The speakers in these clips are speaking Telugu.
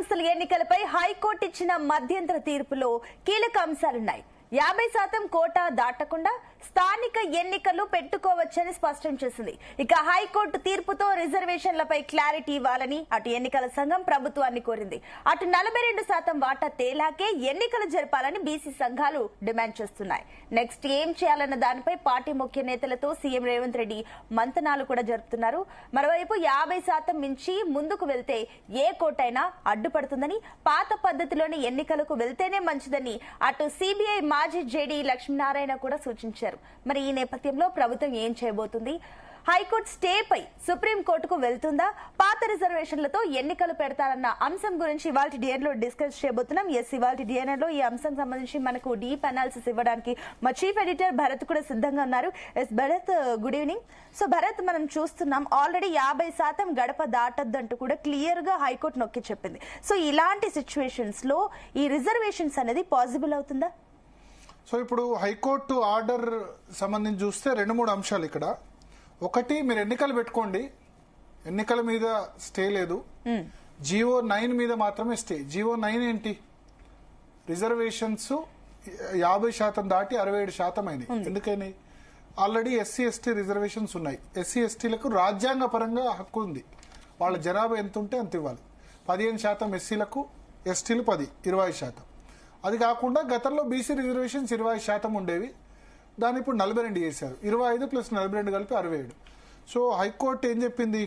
సంస్థల ఎన్నికలపై హైకోర్టు ఇచ్చిన మధ్యంతర తీర్పులో కీలక అంశాలున్నాయి. 50% కోటా దాటకుండా స్థానిక ఎన్నికలు పెట్టుకోవచ్చని స్పష్టం చేసింది. ఇక హైకోర్టు తీర్పుతో రిజర్వేషన్లపై క్లారిటీ ఇవ్వాలని అటు ఎన్నికల సంఘం ప్రభుత్వాన్ని కోరింది. అటు 42% వాటా తేలాకే ఎన్నికలు జరపాలని బీసీ సంఘాలు డిమాండ్ చేస్తున్నాయి. నెక్స్ట్ ఏం చేయాలన్న దానిపై పార్టీ ముఖ్య నేతలతో సీఎం రేవంత్ రెడ్డి మంతనాలు కూడా జరుపుతున్నారు. మరోవైపు 50% మించి ముందుకు వెళ్తే ఏ కోటైనా అడ్డుపడుతుందని, పాత పద్ధతిలోని ఎన్నికలకు వెళ్తేనే మంచిదని అటు సిబిఐ మాజీ జేడీ లక్ష్మీనారాయణ కూడా సూచించారు. మరి ఈ నేపథ్యంలో ప్రభుత్వం ఏం చేయబోతుంది? హైకోర్టు స్టేపై సుప్రీంకోర్టుకు వెళ్తుందా? పాత రిజర్వేషన్లతో ఎన్నికలు పెడతారన్న అంశం గురించి ఇవాళ డిఎన్ లో డిస్కస్ చేయబోతున్నాం. ఇవాళ డిఎన్ లో ఈ అంశం సంబంధించి మనకు డీప్ అనాలిసిస్ ఇవ్వడానికి మా చీఫ్ ఎడిటర్ భరత్ కూడా సిద్ధంగా ఉన్నారు. Bharat, good evening. So Bharat, మనం చూస్తున్నాం ఆల్రెడీ 50% గడప దాటొద్దంటూ కూడా క్లియర్ గా హైకోర్టు నొక్కి చెప్పింది. సో ఇలాంటి సిచ్యువేషన్స్ లో ఈ రిజర్వేషన్స్ అనేది పాసిబుల్ అవుతుందా? సో ఇప్పుడు హైకోర్టు ఆర్డర్ సంబంధించి చూస్తే 2-3 అంశాలు ఇక్కడ. ఒకటి, మీరు ఎన్నికలు పెట్టుకోండి, ఎన్నికల మీద స్టే లేదు. జీవో 9 మీద మాత్రమే స్టే. జీవో 9 ఏంటి? రిజర్వేషన్స్ 50% దాటి 67% అయినాయి. ఎందుకని? ఆల్రెడీ ఎస్సీ ఎస్టీ రిజర్వేషన్స్ ఉన్నాయి. ఎస్సీ ఎస్టీలకు రాజ్యాంగ పరంగా హక్కు ఉంది. వాళ్ళ జనాభా ఎంత ఉంటే అంత ఇవ్వాలి. 15% ఎస్సీలకు, ఎస్టీలు 20%. అది కాకుండా గతంలో బీసీ రిజర్వేషన్స్ 20% ఉండేవి. దాన్ని ఇప్పుడు 42 చేశారు. 25 + 42 కలిపి 67. సో హైకోర్టు ఏం చెప్పింది?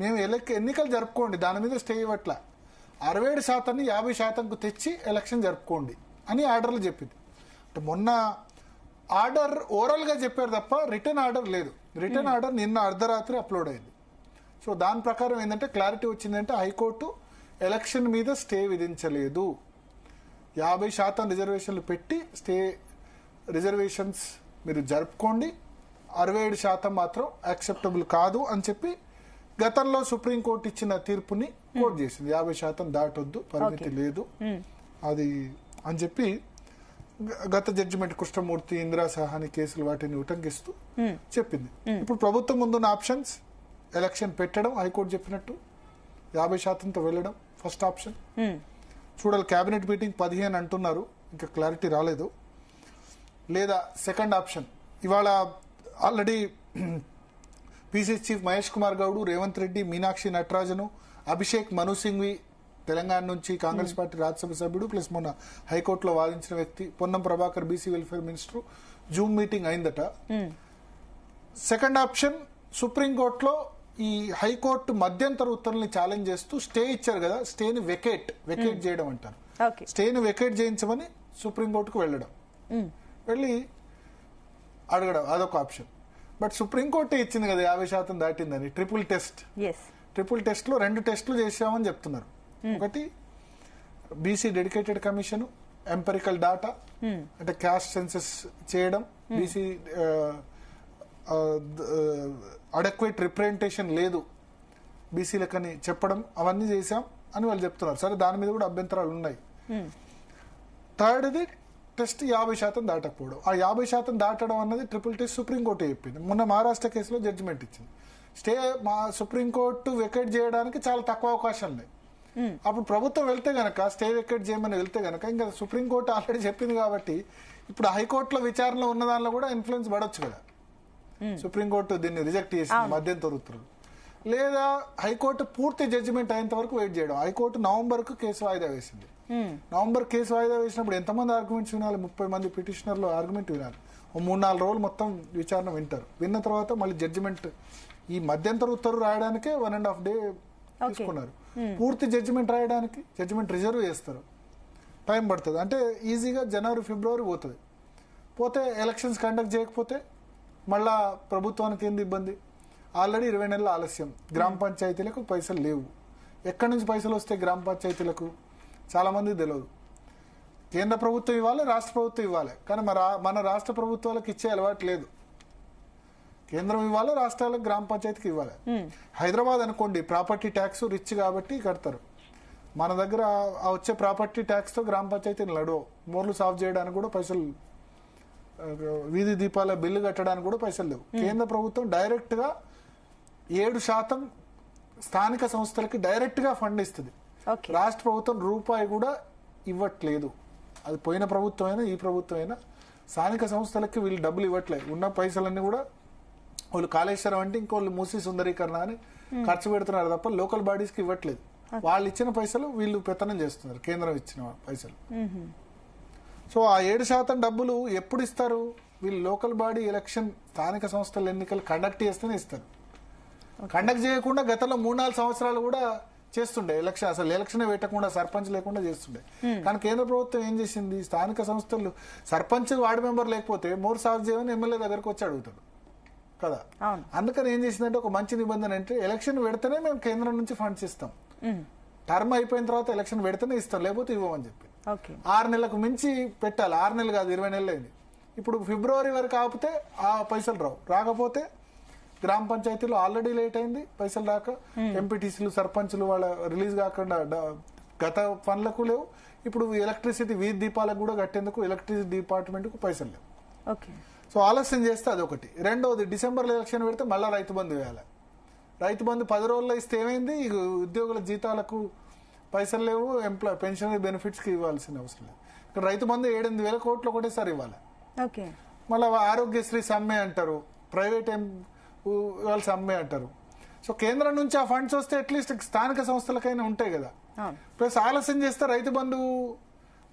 మేము ఎన్నికలు జరుపుకోండి, దాని మీద స్టే ఇవ్వట్ల, 67%ని 50%కు తెచ్చి ఎలక్షన్ జరుపుకోండి అని ఆర్డర్లు చెప్పింది. అంటే మొన్న ఆర్డర్ ఓరల్ గా చెప్పారు తప్ప రిటర్న్ ఆర్డర్ లేదు. రిటర్న్ ఆర్డర్ నిన్న అర్ధరాత్రి అప్లోడ్ అయింది. సో దాని ప్రకారం ఏంటంటే క్లారిటీ వచ్చిందంటే హైకోర్టు ఎలక్షన్ మీద స్టే విధించలేదు. 50% రిజర్వేషన్లు పెట్టి స్టే రిజర్వేషన్స్ మీరు జరుపుకోండి, 67% మాత్రం యాక్సెప్టబుల్ కాదు అని చెప్పి గతంలో సుప్రీంకోర్టు ఇచ్చిన తీర్పుని కోర్టు చేసింది. 50% దాటొద్దు, పరిమితి లేదు అది అని చెప్పి గత జడ్జిమెంట్ కృష్ణమూర్తి, ఇందిరా సహాని కేసులు వాటిని ఉటంకిస్తూ చెప్పింది. ఇప్పుడు ప్రభుత్వం ముందున్న ఆప్షన్స్ ఎలక్షన్ పెట్టడం, హైకోర్టు చెప్పినట్టు 50%తో వెళ్ళడం ఫస్ట్ ఆప్షన్. చూడాలి, కేబినెట్ మీటింగ్ 15 అంటున్నారు, ఇంకా క్లారిటీ రాలేదు. లేదా సెకండ్ ఆప్షన్, ఇవాళ already PCC chief Mahesh Kumar Goud, Revanth Reddy, Meenakshi Natarajan, Abhishek Manu Singhvi Telangana నుంచి కాంగ్రెస్ పార్టీ రాజ్యసభ సభ్యుడు ప్లస్ మొన్న హైకోర్టులో వాదించిన వ్యక్తి, Ponnam Prabhakar BC welfare minister, Zoom meeting అయిందట. సెకండ్ ఆప్షన్, సుప్రీంకోర్టులో ఈ హైకోర్టు మధ్యంతర ఉత్తర్వుల్ని ఛాలెంజ్ చేస్తూ స్టే ఇచ్చారు కదా, స్టేని వెకేట్ చేయడం అంటారు. స్టేని వెకేట్ చేయించమని సుప్రీంకోర్టుకు వెళ్ళడం, వెళ్ళి అడగడం, అదొక ఆప్షన్. బట్ సుప్రీంకోర్టు ఇచ్చింది కదా 50% దాటిందని. ట్రిపుల్ టెస్ట్ లో 2 టెస్టులు చేసామని చెప్తున్నారు. ఒకటి BC dedicated commission, empirical data అంటే క్యాస్ట్ సెన్సస్ చేయడం, బీసీ అడక్వేట్ రిప్రజెంటేషన్ లేదు బీసీలకని చెప్పడం, అవన్నీ చేశాం అని వాళ్ళు చెప్తున్నారు. సరే, దాని మీద కూడా అభ్యంతరాలు ఉన్నాయి. థర్డ్ది టెస్ట్ 50% దాటకపోవడం. ఆ 50% దాటడం అన్నది ట్రిపుల్ టెస్ట్ సుప్రీంకోర్టు చెప్పింది. మొన్న మహారాష్ట్ర కేసులో జడ్జిమెంట్ ఇచ్చింది. స్టే మా సుప్రీంకోర్టు వెకేట్ చేయడానికి చాలా తక్కువ అవకాశాలు ఉన్నాయి. అప్పుడు ప్రభుత్వం వెళ్తే గనక, స్టే వెకేట్ చేయమని వెళ్తే గనక, ఇంకా సుప్రీంకోర్టు ఆల్రెడీ చెప్పింది కాబట్టి ఇప్పుడు హైకోర్టులో విచారణలో ఉన్న దానిలో కూడా ఇన్ఫ్లుయెన్స్ పడవచ్చు కదా. సుప్రీంకోర్టు దీన్ని రిజెక్ట్ చేసింది మధ్యంతర ఉత్తర్వులు. లేదా హైకోర్టు పూర్తి జడ్జిమెంట్ అయ్యేంత వరకు వెయిట్ చేయడం. హైకోర్టు నవంబర్కు కేసు వాయిదా వేసింది. నవంబర్ కేసు వాయిదా వేసినప్పుడు ఎంతమంది ఆర్గ్యుమెంట్స్ వినాలి? 30 మంది పిటిషనర్లు ఆర్గ్యుమెంట్ వినాలి. 3-4 రోజులు మొత్తం విచారణ వింటారు. విన్న తర్వాత మళ్ళీ జడ్జిమెంట్, ఈ మధ్యంతర ఉత్తర్వు రాయడానికే 1.5 డే తీసుకున్నారు. పూర్తి జడ్జిమెంట్ రాయడానికి, జడ్జిమెంట్ రిజర్వ్ చేస్తారు, టైం పడుతుంది. అంటే ఈజీగా జనవరి ఫిబ్రవరి పోతుంది. పోతే ఎలక్షన్స్ కండక్ట్ చేయకపోతే మళ్ళా ప్రభుత్వానికి ఏంది ఇబ్బంది? ఆల్రెడీ 20 నెలల ఆలస్యం. గ్రామ పంచాయతీలకు పైసలు లేవు. ఎక్కడి నుంచి పైసలు వస్తాయి గ్రామ పంచాయతీలకు? చాలా మందికి తెలియదు. కేంద్ర ప్రభుత్వం ఇవ్వాలి, రాష్ట్ర ప్రభుత్వం ఇవ్వాలి, కానీ మన రాష్ట్ర ప్రభుత్వాలకు ఇచ్చే అలవాటు లేదు. కేంద్రం ఇవ్వాలి, రాష్ట్రాలకు గ్రామ పంచాయతీకి ఇవ్వాలి. హైదరాబాద్ అనుకోండి, ప్రాపర్టీ ట్యాక్స్ రిచ్ కాబట్టి కడతారు. మన దగ్గర వచ్చే ప్రాపర్టీ ట్యాక్స్ తో గ్రామ పంచాయతీని నడవవు. మోర్లు సాఫ్ చేయడానికి కూడా పైసలు, వీధి దీపాల బిల్లు కట్టడానికి కూడా పైసలు లేవు. కేంద్ర ప్రభుత్వం డైరెక్ట్ గా 7% స్థానిక సంస్థలకి డైరెక్ట్ గా ఫండ్ ఇస్తుంది. Okay. రాష్ట్ర ప్రభుత్వం రూపాయి కూడా ఇవ్వట్లేదు. అది పోయిన ప్రభుత్వం అయినా ఈ ప్రభుత్వం అయినా స్థానిక సంస్థలకి వీళ్ళు డబ్బులు ఇవ్వట్లేదు. ఉన్న పైసలన్నీ కూడా వాళ్ళు కాళేశ్వరం అంటే ఇంకోళ్ళు మూసీ సుందరీకరణ అని ఖర్చు పెడుతున్నారు తప్ప లోకల్ బాడీస్కి ఇవ్వట్లేదు. వాళ్ళు ఇచ్చిన పైసలు వీళ్ళు పెత్తనం చేస్తున్నారు, కేంద్రం ఇచ్చిన పైసలు. సో ఆ 7% డబ్బులు ఎప్పుడు ఇస్తారు? వీళ్ళు లోకల్ బాడీ ఎలక్షన్ స్థానిక సంస్థల ఎన్నికలు కండక్ట్ చేస్తేనే ఇస్తారు. కండక్ట్ చేయకుండా గతంలో 3-4 సంవత్సరాలు కూడా చేస్తుండే ఎలక్షన్, అసలు ఎలక్షన్ పెట్టకుండా సర్పంచ్ లేకుండా చేస్తుండే. కానీ కేంద్ర ప్రభుత్వం ఏం చేసింది? స్థానిక సంస్థలు సర్పంచ్ వార్డు మెంబర్ లేకపోతే మోర్ సాగు చేయమని ఎమ్మెల్యే దగ్గరకు వచ్చి అడుగుతాడు కదా. అందుకని ఏం చేసిందంటే ఒక మంచి నిబంధన అంటే ఎలక్షన్ పెడితేనే మేము కేంద్రం నుంచి ఫండ్స్ ఇస్తాం, టర్మ్ అయిపోయిన తర్వాత ఎలక్షన్ పెడితేనే ఇస్తాం, లేకపోతే ఇవ్వమని చెప్పి 6 నెలలకు మించి పెట్టాలి. 6 నెలలు కాదు, 20 నెలలు అయింది. ఇప్పుడు ఫిబ్రవరి వరకు ఆపితే ఆ పైసలు రాకపోతే గ్రామ పంచాయతీలో ఆల్రెడీ లేట్ అయింది, పైసలు రాక ఎంపీటీసీలు సర్పంచ్లు వాళ్ళ రిలీజ్ కాకుండా గత పనులకు లేవు. ఇప్పుడు ఎలక్ట్రిసిటీ వీధి దీపాలకు కూడా కట్టేందుకు ఎలక్ట్రిసిటీ డిపార్ట్మెంట్ కు పైసలు లేవు. సో ఆలస్యం చేస్తే అదొకటి. రెండవది, డిసెంబర్లో ఎలక్షన్ పెడితే మళ్ళీ రైతు బంధు వేయాలి. రైతు బంధు 10 రోజుల్లో ఇస్తే ఏమైంది? ఉద్యోగుల జీతాలకు పైసలు లేవు, పెన్షన్ బెనిఫిట్స్ కి ఇవ్వాల్సిన అవసరం లేదు. ఇక్కడ రైతు బంధు 7-8 వేల కోట్లు ఒకటేసారి ఇవ్వాలి. మళ్ళీ ఆరోగ్యశ్రీ సమ్మె అంటారు, ప్రైవేట్ వాళ్ళు సమ్మె అంటారు. సో కేంద్రం నుంచి ఆ ఫండ్స్ వస్తే అట్లీస్ట్ స్థానిక సంస్థలకైనా ఉంటాయి కదా. ప్లస్ ఆలస్యం చేస్తే రైతు బంధు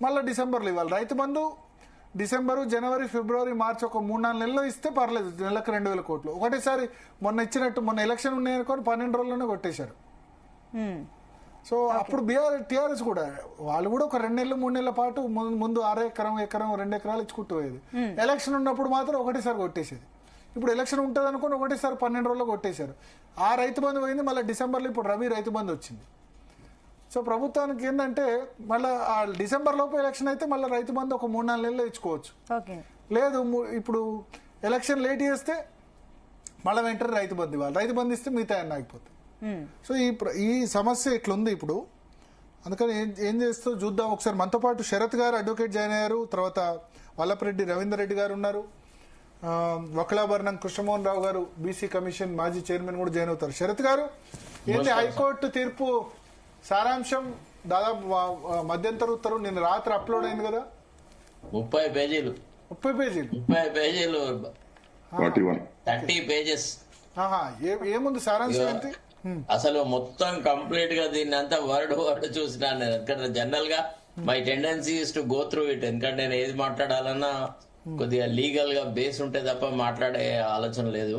మళ్ళీ డిసెంబర్లో ఇవ్వాలి. రైతు బంధు డిసెంబరు, జనవరి, ఫిబ్రవరి, మార్చి ఒక 3-4 నెలల్లో ఇస్తే పర్లేదు, నెలకు 2,000 కోట్లు ఒకటేసారి. మొన్న ఇచ్చినట్టు మొన్న ఎలక్షన్ ఉన్నాయనుకోని 12 రోజుల్లోనే కొట్టేశారు. సో అప్పుడు టీఆర్ఎస్ కూడా వాళ్ళు కూడా ఒక 2 నెలలు 3 నెలల పాటు ముందు 6 ఎకరం 2 ఎకరాలు ఇచ్చుకుంటూ పోయేది. ఎలక్షన్ ఉన్నప్పుడు మాత్రం ఒకటేసారి కొట్టేసేది. ఇప్పుడు ఎలక్షన్ ఉంటుంది అనుకుని ఒకటేసారి 12 రోజుల్లో కొట్టేశారు. ఆ రైతు బంధు పోయింది. మళ్ళీ డిసెంబర్లో ఇప్పుడు రబీ రైతు బంధు వచ్చింది. సో ప్రభుత్వానికి ఏంటంటే మళ్ళీ ఆ డిసెంబర్ లోపు ఎలక్షన్ అయితే మళ్ళీ రైతు బంధు ఒక 3-4 నెలల్లో ఇచ్చుకోవచ్చు. లేదు ఇప్పుడు ఎలక్షన్ లేట్ చేస్తే మళ్ళీ వెంటనే రైతు బంధు ఇవ్వాలి. రైతు బంధు ఇస్తే మిగతా అన్న అయిపోతుంది. సో ఈ సమస్య ఇట్లుంది ఇప్పుడు. అందుకని ఏం చేస్తూ చూద్దాం ఒకసారి. మనతో పాటు శరత్ గారు అడ్వకేట్ జాయిన్ అయ్యారు, తర్వాత వల్లపరెడ్డి రవీందర్ రెడ్డి గారు ఉన్నారు, వకలాభరణం కృష్ణమోహన్ రావు గారు బీసీ కమిషన్ మాజీ చైర్మన్ కూడా జాయిన్ అవుతారు. శరత్ గారు, ఏంటి హైకోర్టు తీర్పు సారాంశం? దాదాపు మధ్యంతర ఉత్తర్వు నిన్న రాత్రి అప్లోడ్ అయింది కదా, 30 పేజీలు 30 పేజీలు 30 పేజెస్. ఏముంది సారాంశం ఏంటి? అసలు మొత్తం కంప్లీట్ గా దీన్ని అంతా వర్డ్ చూసినాను నేను. ఎందుకంటే జనరల్ గా my tendency is to go through it. ఎందుకంటే నేను ఏది మాట్లాడాలన్నా కొద్దిగా లీగల్ గా బేస్ ఉంటే తప్ప మాట్లాడే ఆలోచన లేదు.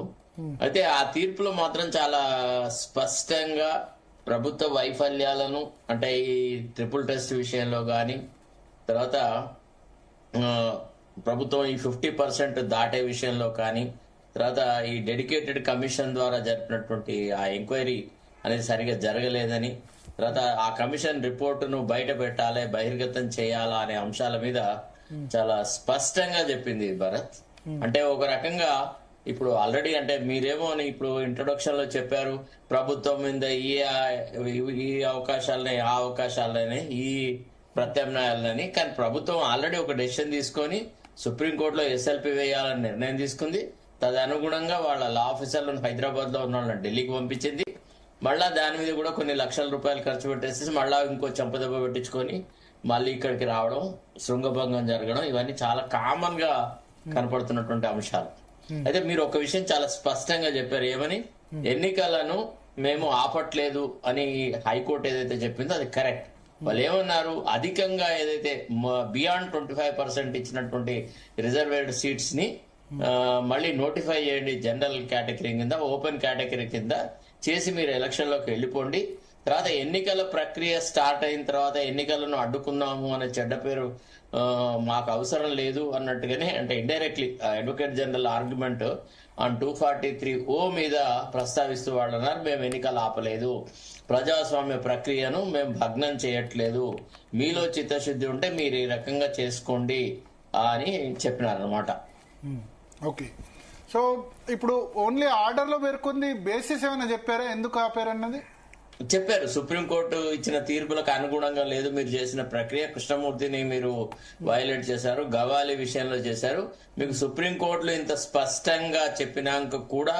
అయితే ఆ తీర్పులో మాత్రం చాలా స్పష్టంగా ప్రభుత్వ వైఫల్యాలను, అంటే ఈ ట్రిపుల్ టెస్ట్ విషయంలో గాని, తర్వాత ప్రభుత్వం ఈ 50% దాటే విషయంలో కానీ, తర్వాత ఈ డెడికేటెడ్ కమిషన్ ద్వారా జరిపినటువంటి ఆ ఎంక్వైరీ అనేది సరిగా జరగలేదని, తర్వాత ఆ కమిషన్ రిపోర్టును బయట పెట్టాలి, బహిర్గతం చేయాలా అనే అంశాల మీద చాలా స్పష్టంగా చెప్పింది భరత్. అంటే ఒక రకంగా ఇప్పుడు ఆల్రెడీ అంటే మీరేమో ఇప్పుడు ఇంట్రొడక్షన్ లో చెప్పారు ప్రభుత్వం మీద ఈ అవకాశాలని ఆ అవకాశాలని ఈ ప్రత్యామ్నాయాలని. కానీ ప్రభుత్వం ఆల్రెడీ ఒక డెసిషన్ తీసుకొని సుప్రీంకోర్టులో ఎస్ఎల్పి వేయాలని నిర్ణయం తీసుకుంది. తదనుగుణంగా వాళ్ళ లా ఆఫీసర్లను హైదరాబాద్ లో ఉన్న వాళ్ళని ఢిల్లీకి పంపించింది. మళ్ళా దాని మీద కూడా కొన్ని లక్షల రూపాయలు ఖర్చు పెట్టేసి మళ్ళా ఇంకో చెంపదెబ్బ పెట్టించుకొని మళ్ళీ ఇక్కడికి రావడం, శృంగభంగం జరగడం, ఇవన్నీ చాలా కామన్ గా కనపడుతున్నటువంటి అంశాలు. అయితే మీరు ఒక విషయం చాలా స్పష్టంగా చెప్పారు, ఏమని? ఎన్నికలను మేము ఆపట్లేదు అని హైకోర్టు ఏదైతే చెప్పిందో అది కరెక్ట్. వాళ్ళు ఏమన్నారు, అధికంగా ఏదైతే బియాండ్ 25% ఇచ్చినటువంటి రిజర్వేడ్ సీట్స్ ని మళ్ళీ నోటిఫై చేయండి, జనరల్ కేటగిరీ కింద, ఓపెన్ కేటగిరీ కింద చేసి మీరు ఎలక్షన్ లోకి వెళ్ళిపోండి. తర్వాత ఎన్నికల ప్రక్రియ స్టార్ట్ అయిన తర్వాత ఎన్నికలను అడ్డుకున్నాము అనే చెడ్డ పేరు మాకు అవసరం లేదు అన్నట్టుగానే, అంటే indirectly advocate general argument on 243O మీద ప్రస్తావిస్తూ వాళ్ళు అన్నారు, మేము ఎన్నికలు ఆపలేదు, ప్రజాస్వామ్య ప్రక్రియను మేము భగ్నం చేయట్లేదు, మీలో చిత్తశుద్ధి ఉంటే మీరు ఈ రకంగా చేసుకోండి అని చెప్పినారనమాట. ఓకే, సో ఇప్పుడు ఓన్లీ ఆర్డర్ లో పేర్కొంది, బేసిస్ ఏమైనా చెప్పారా ఎందుకు ఆపారన్నది? చెప్పారు, సుప్రీంకోర్టు ఇచ్చిన తీర్పులకు అనుగుణంగా లేదు మీరు చేసిన ప్రక్రియ, కృష్ణమూర్తిని మీరు వైలేట్ చేశారు, గవాలి విషయంలో చేశారు. మీకు సుప్రీంకోర్టులో ఇంత స్పష్టంగా చెప్పినాక కూడా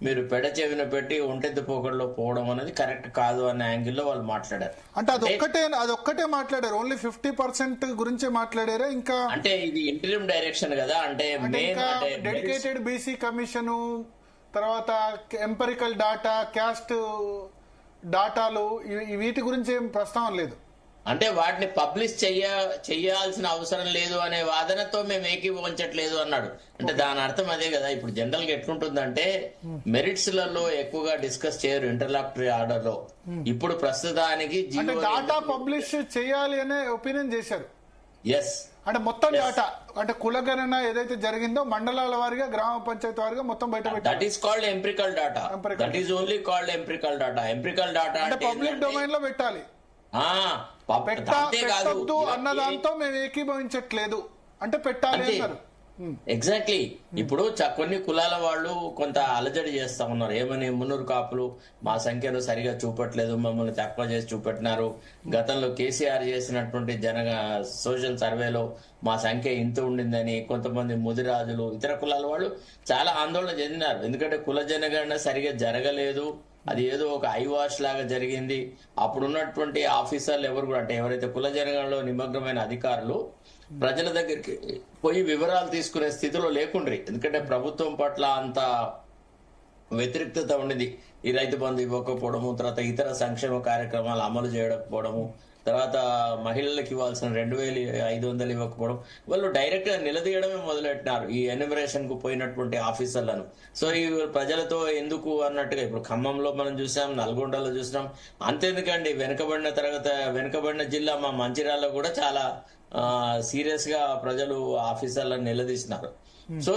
మీరు పెడ చెవిన పెట్టి ఒంటెద్దు పోకడలో పోవడం అనేది కరెక్ట్ కాదు అనే యాంగిల్లో వాళ్ళు మాట్లాడారు. అంటే అదొక్కటే మాట్లాడారు, ఓన్లీ 50% గురించే మాట్లాడారా? ఇంకా అంటే ఇది ఇంటరిమ్ డైరెక్షన్ కదా, అంటే డెడికేటెడ్ బీసీ కమిషన్, తర్వాత ఎంపరికల్ డాటా, క్యాస్ట్ డాటాలు, వీటి గురించి ఏం ప్రస్తావన లేదు. అంటే వాటిని పబ్లిష్ చెయ్యాల్సిన అవసరం లేదు అనే వాదనతో మేము ఏకీభవించట్లేదు అన్నాడు. అంటే దాని అర్థం అదే కదా. ఇప్పుడు జనరల్ గా ఎట్లుంటుందంటే మెరిట్స్ లలో ఎక్కువగా డిస్కస్ చేయరు ఇంటర్లాక్టరీ ఆర్డర్ లో. ఇప్పుడు ప్రస్తుతానికి డాటా పబ్లిష్ చేయాలి అనే ఒపీనియన్ చేశారు. ఎస్, అంటే మొత్తం డాటా, అంటే కులగణన ఏదైతే జరిగిందో మండలాల వారిగా, గ్రామ పంచాయతీ వారిగా మొత్తం బయట పెట్టారు. That is called empirical data. That is only called empirical data. Empirical data అంటే పబ్లిక్ డొమైన్ లో పెట్టాలి. పెట్టద్దు అన్న దాంతో మేము ఏకీభవించట్లేదు, అంటే పెట్టాలి అన్నారు. ఎగ్జాక్ట్లీ. ఇప్పుడు కొన్ని కులాల వాళ్ళు కొంత అలజడి చేస్తా ఉన్నారు. ఏమని, మున్నూరు కాపులు మా సంఖ్యను సరిగా చూపట్లేదు, మమ్మల్ని తక్కువ చేసి చూపెట్టినారు, గతంలో కేసీఆర్ చేసినటువంటి సోషల్ సర్వేలో మా సంఖ్య ఇంత ఉండిందని కొంతమంది ముదిరాజులు, ఇతర కులాల వాళ్ళు చాలా ఆందోళన చెందినారు. ఎందుకంటే కుల జనగణన సరిగా జరగలేదు, అది ఏదో ఒక ఐవాష్ లాగా జరిగింది. అప్పుడున్నటువంటి ఆఫీసర్లు ఎవరు కూడా, అంటే ఎవరైతే కుల జనగణనలో నిమగ్నమైన అధికారులు ప్రజల దగ్గరికి పోయి వివరాలు తీసుకునే స్థితిలో లేకుండ్రి. ఎందుకంటే ప్రభుత్వం పట్ల అంత వ్యతిరేకత ఉండేది. ఈ రైతు బంధు ఇవ్వకపోవడము, తర్వాత ఇతర సంక్షేమ కార్యక్రమాలు అమలు చేయకపోవడము, తర్వాత మహిళలకు ఇవ్వాల్సిన 2,500 ఇవ్వకపోవడం, వాళ్ళు డైరెక్ట్ గా నిలదీయడమే మొదలెట్టినారు ఈ ఎన్యూమరేషన్ కు పోయినటువంటి ఆఫీసర్లను. సో ఈ ప్రజలతో ఎందుకు అన్నట్టుగా ఇప్పుడు ఖమ్మంలో మనం చూసాం, నల్గొండలో చూసినాం. అంతెందుకండి, వెనుకబడిన జిల్లా మా మంచిర్యాలలో కూడా చాలా సీరియస్ గా ప్రజలు ఆఫీసర్లను నిలదీసినారు. సో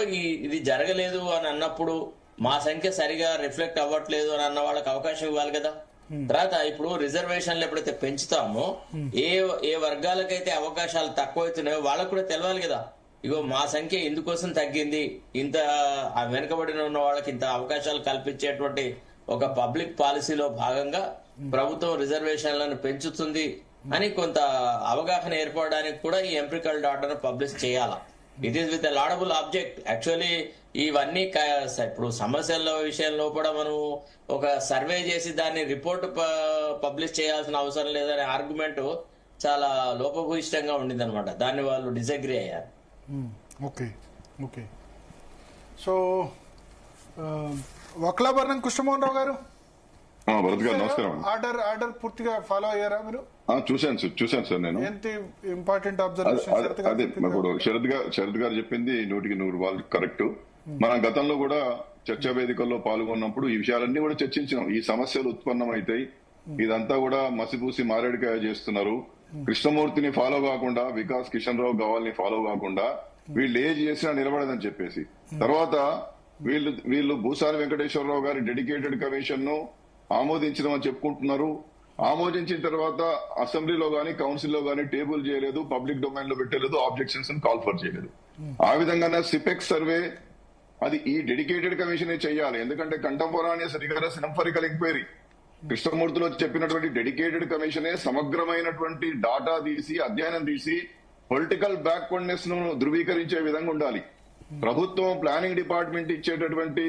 ఇది జరగలేదు అని అన్నప్పుడు, మా సంఖ్య సరిగా రిఫ్లెక్ట్ అవ్వట్లేదు అని అన్న వాళ్ళకి అవకాశం ఇవ్వాలి కదా. తర్వాత ఇప్పుడు రిజర్వేషన్లు ఎప్పుడైతే పెంచుతామో, ఏ వర్గాలకైతే అవకాశాలు తక్కువ అవుతున్నాయో వాళ్ళకు కూడా తెలవాలి కదా. ఇగో మా సంఖ్య ఇందుకోసం తగ్గింది, ఇంత వెనుకబడిన ఉన్న వాళ్ళకి ఇంత అవకాశాలు కల్పించేటువంటి ఒక పబ్లిక్ పాలసీలో భాగంగా ప్రభుత్వం రిజర్వేషన్లను పెంచుతుంది అని కొంత అవగాహన ఏర్పడడానికి కూడా ఈ ఎంపిరికల్ డాటాను పబ్లిష్ చేయాలా. It is with a laudable object. Actually ఇవన్నీ ఇప్పుడు సమస్యల విషయంలో కూడా మనం ఒక సర్వే చేసి దాన్ని రిపోర్ట్ పబ్లిష్ చేయాల్సిన అవసరం లేదనే ఆర్గ్యుమెంట్ చాలా లోపభూయిష్టంగా ఉండింది అనమాట. దాన్ని వాళ్ళు డిసగ్రీ అయ్యారు. Okay okay. So Vakulabharanam Krishnamohan రావు గారు, నమస్కారం. ఆర్డర్ పూర్తిగా ఫాలో అయ్యారా మీరు? చూశాను సార్. నేను ఏంటి ఇంపార్టెంట్ అబ్జర్వేషన్? అదే ఇప్పుడు శరత్ గారు చెప్పింది 100% కరెక్ట్. మనం గతంలో కూడా చర్చా వేదికల్లో పాల్గొన్నప్పుడు ఈ విషయాలన్నీ కూడా చర్చించినాం. ఈ సమస్యలు ఉత్పన్నమవుతాయి, ఇదంతా కూడా మసిపూసి మారేడుకాయ చేస్తున్నారు, కృష్ణమూర్తిని ఫాలో కాకుండా, వికాస్ కిషన్ రావు గవాల్ని ఫాలో కాకుండా వీళ్ళు ఏ చేసినా నిలబడదని చెప్పేసి, తర్వాత వీళ్ళు భూసాని వెంకటేశ్వరరావు గారి డెడికేటెడ్ కమిషన్ ను ఆమోదించడం చెప్పుకుంటున్నారు. ఆమోదించిన తర్వాత అసెంబ్లీలో గానీ కౌన్సిల్లో గానీ టేబుల్ చేయలేదు, పబ్లిక్ డొమైన్ లో పెట్టలేదు, ఆబ్జెక్షన్స్ కాల్ ఫర్ చేయలేదు. ఆ విధంగానే సిపెక్ సర్వే అది ఈ డెడికేటెడ్ కమిషన్ చేయాలి. ఎందుకంటే కంటెంపోరానియస్ రిగరస్ ఎంపరికల్ ఎంక్వైరీ, కృష్ణమూర్తిలో చెప్పినటువంటి డెడికేటెడ్ కమిషనే సమగ్రమైనటువంటి డాటా తీసి, అధ్యయనం తీసి, పొలిటికల్ బ్యాక్వర్డ్నెస్ ను ధృవీకరించే విధంగా ఉండాలి. ప్రభుత్వం ప్లానింగ్ డిపార్ట్మెంట్ ఇచ్చేటటువంటి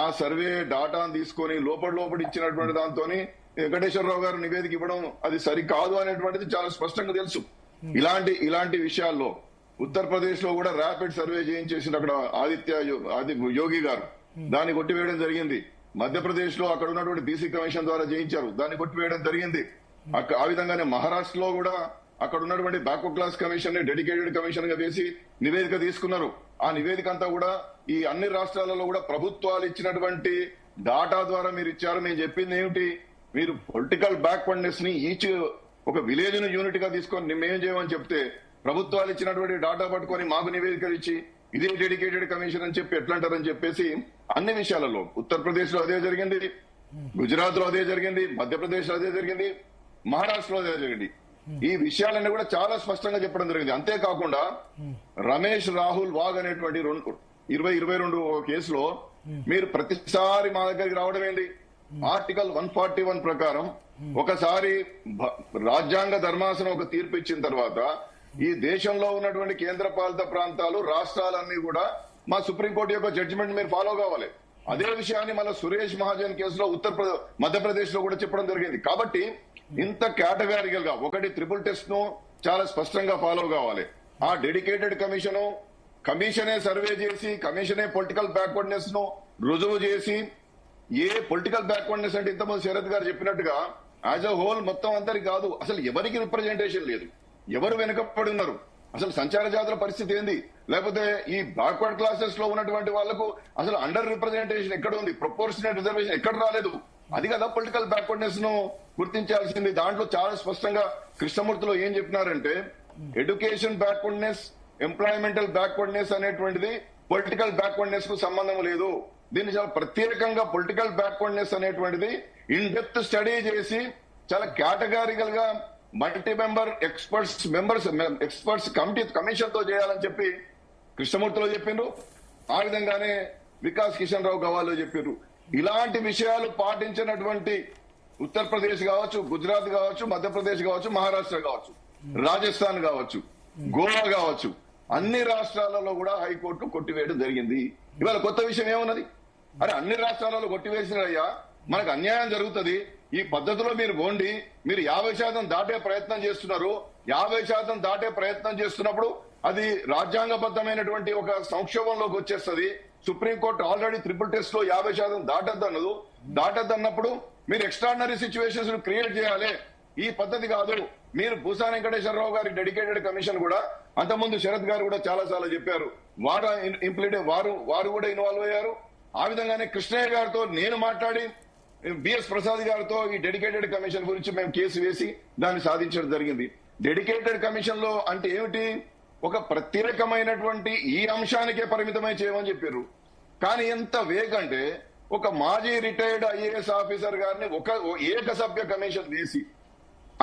ఆ సర్వే డాటాను తీసుకొని లోపల ఇచ్చినటువంటి దాంతో వెంకటేశ్వరరావు గారు నివేదిక ఇవ్వడం అది సరికాదు అనేటువంటిది చాలా స్పష్టంగా తెలుసు. ఇలాంటి విషయాల్లో ఉత్తరప్రదేశ్ లో కూడా ర్యాపిడ్ సర్వే చేయించేసింది అక్కడ యోగి గారు, దాన్ని కొట్టివేయడం జరిగింది. మధ్యప్రదేశ్ లో అక్కడ ఉన్నటువంటి బీసీ కమిషన్ ద్వారా చేయించారు, దాన్ని కొట్టివేయడం జరిగింది. ఆ విధంగానే మహారాష్ట్రలో కూడా అక్కడ ఉన్నటువంటి బ్యాక్వర్డ్ క్లాస్ కమిషన్ ని డెడికేటెడ్ కమిషన్ గా వేసి నివేదిక తీసుకున్నారు. ఆ నివేదిక అంతా కూడా ఈ అన్ని రాష్ట్రాలలో కూడా ప్రభుత్వాలు ఇచ్చినటువంటి డాటా ద్వారా మీరు ఇచ్చారు. మేము చెప్పింది ఏమిటి, మీరు పొలిటికల్ బ్యాక్వర్డ్నెస్ ని ఈచ్ ఒక విలేజ్ ను యూనిట్ గా తీసుకొని మేమేం చేయమని చెప్తే, ప్రభుత్వాలు ఇచ్చినటువంటి డాటా పట్టుకొని మాకు నివేదికలు ఇచ్చి ఇదే డెడికేటెడ్ కమిషన్ అని చెప్పి ఎట్లంటారని చెప్పేసి అన్ని విషయాలలో ఉత్తరప్రదేశ్ లో అదే జరిగింది, గుజరాత్ లో అదే జరిగింది, మధ్యప్రదేశ్ లో అదే జరిగింది, మహారాష్ట్రలో అదే జరిగింది. ఈ విషయాలన్నీ కూడా చాలా స్పష్టంగా చెప్పడం జరిగింది. అంతేకాకుండా రమేష్ రాహుల్ వాగ్ అనేటువంటి 2022 కేసులో మీరు ప్రతిసారి మా దగ్గరికి రావడం ఏంటి, ఆర్టికల్ 141 ప్రకారం ఒకసారి రాజ్యాంగ ధర్మాసనం ఒక తీర్పు ఇచ్చిన తర్వాత ఈ దేశంలో ఉన్నటువంటి కేంద్ర పాలిత ప్రాంతాలు, రాష్ట్రాలన్నీ కూడా మా సుప్రీంకోర్టు యొక్క జడ్జిమెంట్ మీరు ఫాలో కావాలి. అదే విషయాన్ని మళ్ళీ సురేష్ మహాజన్ కేసులో మధ్యప్రదేశ్ లో కూడా చెప్పడం జరిగింది. కాబట్టి ఇంత కేటగారికల్ గా ఒకటి ట్రిపుల్ టెస్ట్ ను చాలా స్పష్టంగా ఫాలో కావాలి. ఆ డెడికేటెడ్ కమిషనే సర్వే చేసి కమిషనే పొలిటికల్ బ్యాక్వర్డ్నెస్ ను రుజువు చేసి, ఏ పొలిటికల్ బ్యాక్వర్డ్నెస్ అంటే ఇంతకుముందు శరత్ గారు చెప్పినట్టుగా యాజ్ అ హోల్ మొత్తం అందరికి కాదు, అసలు ఎవరికి రిప్రజెంటేషన్ లేదు, ఎవరు వెనుకబడి ఉన్నారు, అసలు సంచార జాతుల పరిస్థితి ఏంది, లేకపోతే ఈ బ్యాక్వర్డ్ క్లాసెస్ లో ఉన్నటువంటి వాళ్లకు అసలు అండర్ రిప్రజెంటేషన్ ఎక్కడ ఉంది, ప్రొపోర్షనల్ రిజర్వేషన్ ఎక్కడ రాలేదు. అది కదా పొలిటికల్ బ్యాక్వర్డ్నెస్ ను గుర్తించాల్సింది. దాంట్లో చాలా స్పష్టంగా కృష్ణమూర్తిలో ఏం చెప్పినారంటే ఎడ్యుకేషన్ బ్యాక్వర్డ్నెస్, ఎంప్లాయ్మెంటల్ బ్యాక్వర్డ్నెస్ అనేటువంటిది పొలిటికల్ బ్యాక్వర్డ్నెస్ కు సంబంధం లేదు. దీన్ని చాలా ప్రత్యేకంగా పొలిటికల్ బ్యాక్వర్డ్నెస్ అనేటువంటిది ఇన్ డెప్త్ స్టడీ చేసి చాలా కేటగారికల్ గా మల్టీ మెంబర్ ఎక్స్పర్ట్స్ కమిషన్ తో చేయాలని చెప్పి కృష్ణమూర్తిలో చెప్పిండ్రు. ఆ విధంగానే వికాస్ కిషన్ రావు గవాల్లో చెప్పారు. ఇలాంటి విషయాలు పాటించినటువంటి ఉత్తరప్రదేశ్ కావచ్చు, గుజరాత్ కావచ్చు, మధ్యప్రదేశ్ కావచ్చు, మహారాష్ట్ర కావచ్చు, రాజస్థాన్ కావచ్చు, గోవా కావచ్చు, అన్ని రాష్ట్రాలలో కూడా హైకోర్టు కొట్టివేయడం జరిగింది. ఇవాళ కొత్త విషయం ఏమున్నది? అరే అన్ని రాష్ట్రాలలో కొట్టివేసినయ్యా, మనకు అన్యాయం జరుగుతుంది, ఈ పద్ధతిలో మీరు పోండి, మీరు 50% దాటే ప్రయత్నం చేస్తున్నారు. 50% దాటే ప్రయత్నం చేస్తున్నప్పుడు అది రాజ్యాంగబద్ధమైనటువంటి ఒక సంక్షోభంలోకి వచ్చేస్తుంది. సుప్రీంకోర్టు ఆల్రెడీ ట్రిపుల్ టెస్ట్ లో 50% దాటద్దన్నప్పుడు మీరు ఎక్స్ట్రాడినరీ సిచ్యువేషన్స్ క్రియేట్ చేయాలి. ఈ పద్ధతి కాదు. మీరు భూసా వెంకటేశ్వరరావు గారి డెడికేటెడ్ కమిషన్ కూడా అంతకుముందు శరత్ గారు కూడా చాలా సార్లు చెప్పారు, వారు కూడా ఇన్వాల్వ్ అయ్యారు. ఆ విధంగానే కృష్ణయ్య గారితో నేను మాట్లాడి బిఎస్ ప్రసాద్ గారితో ఈ డెడికేటెడ్ కమిషన్ గురించి మేము కేసు వేసి దాన్ని సాధించడం జరిగింది. డెడికేటెడ్ కమిషన్ లో అంటే ఏమిటి? ఒక ప్రత్యేకమైనటువంటి ఈ అంశానికే పరిమితమై చేయమని చెప్పారు. కానీ ఎంత వేగంటే ఒక మాజీ రిటైర్డ్ ఐఏఎస్ ఆఫీసర్ గారిని ఒక ఏకసభ్య కమిషన్ వేసి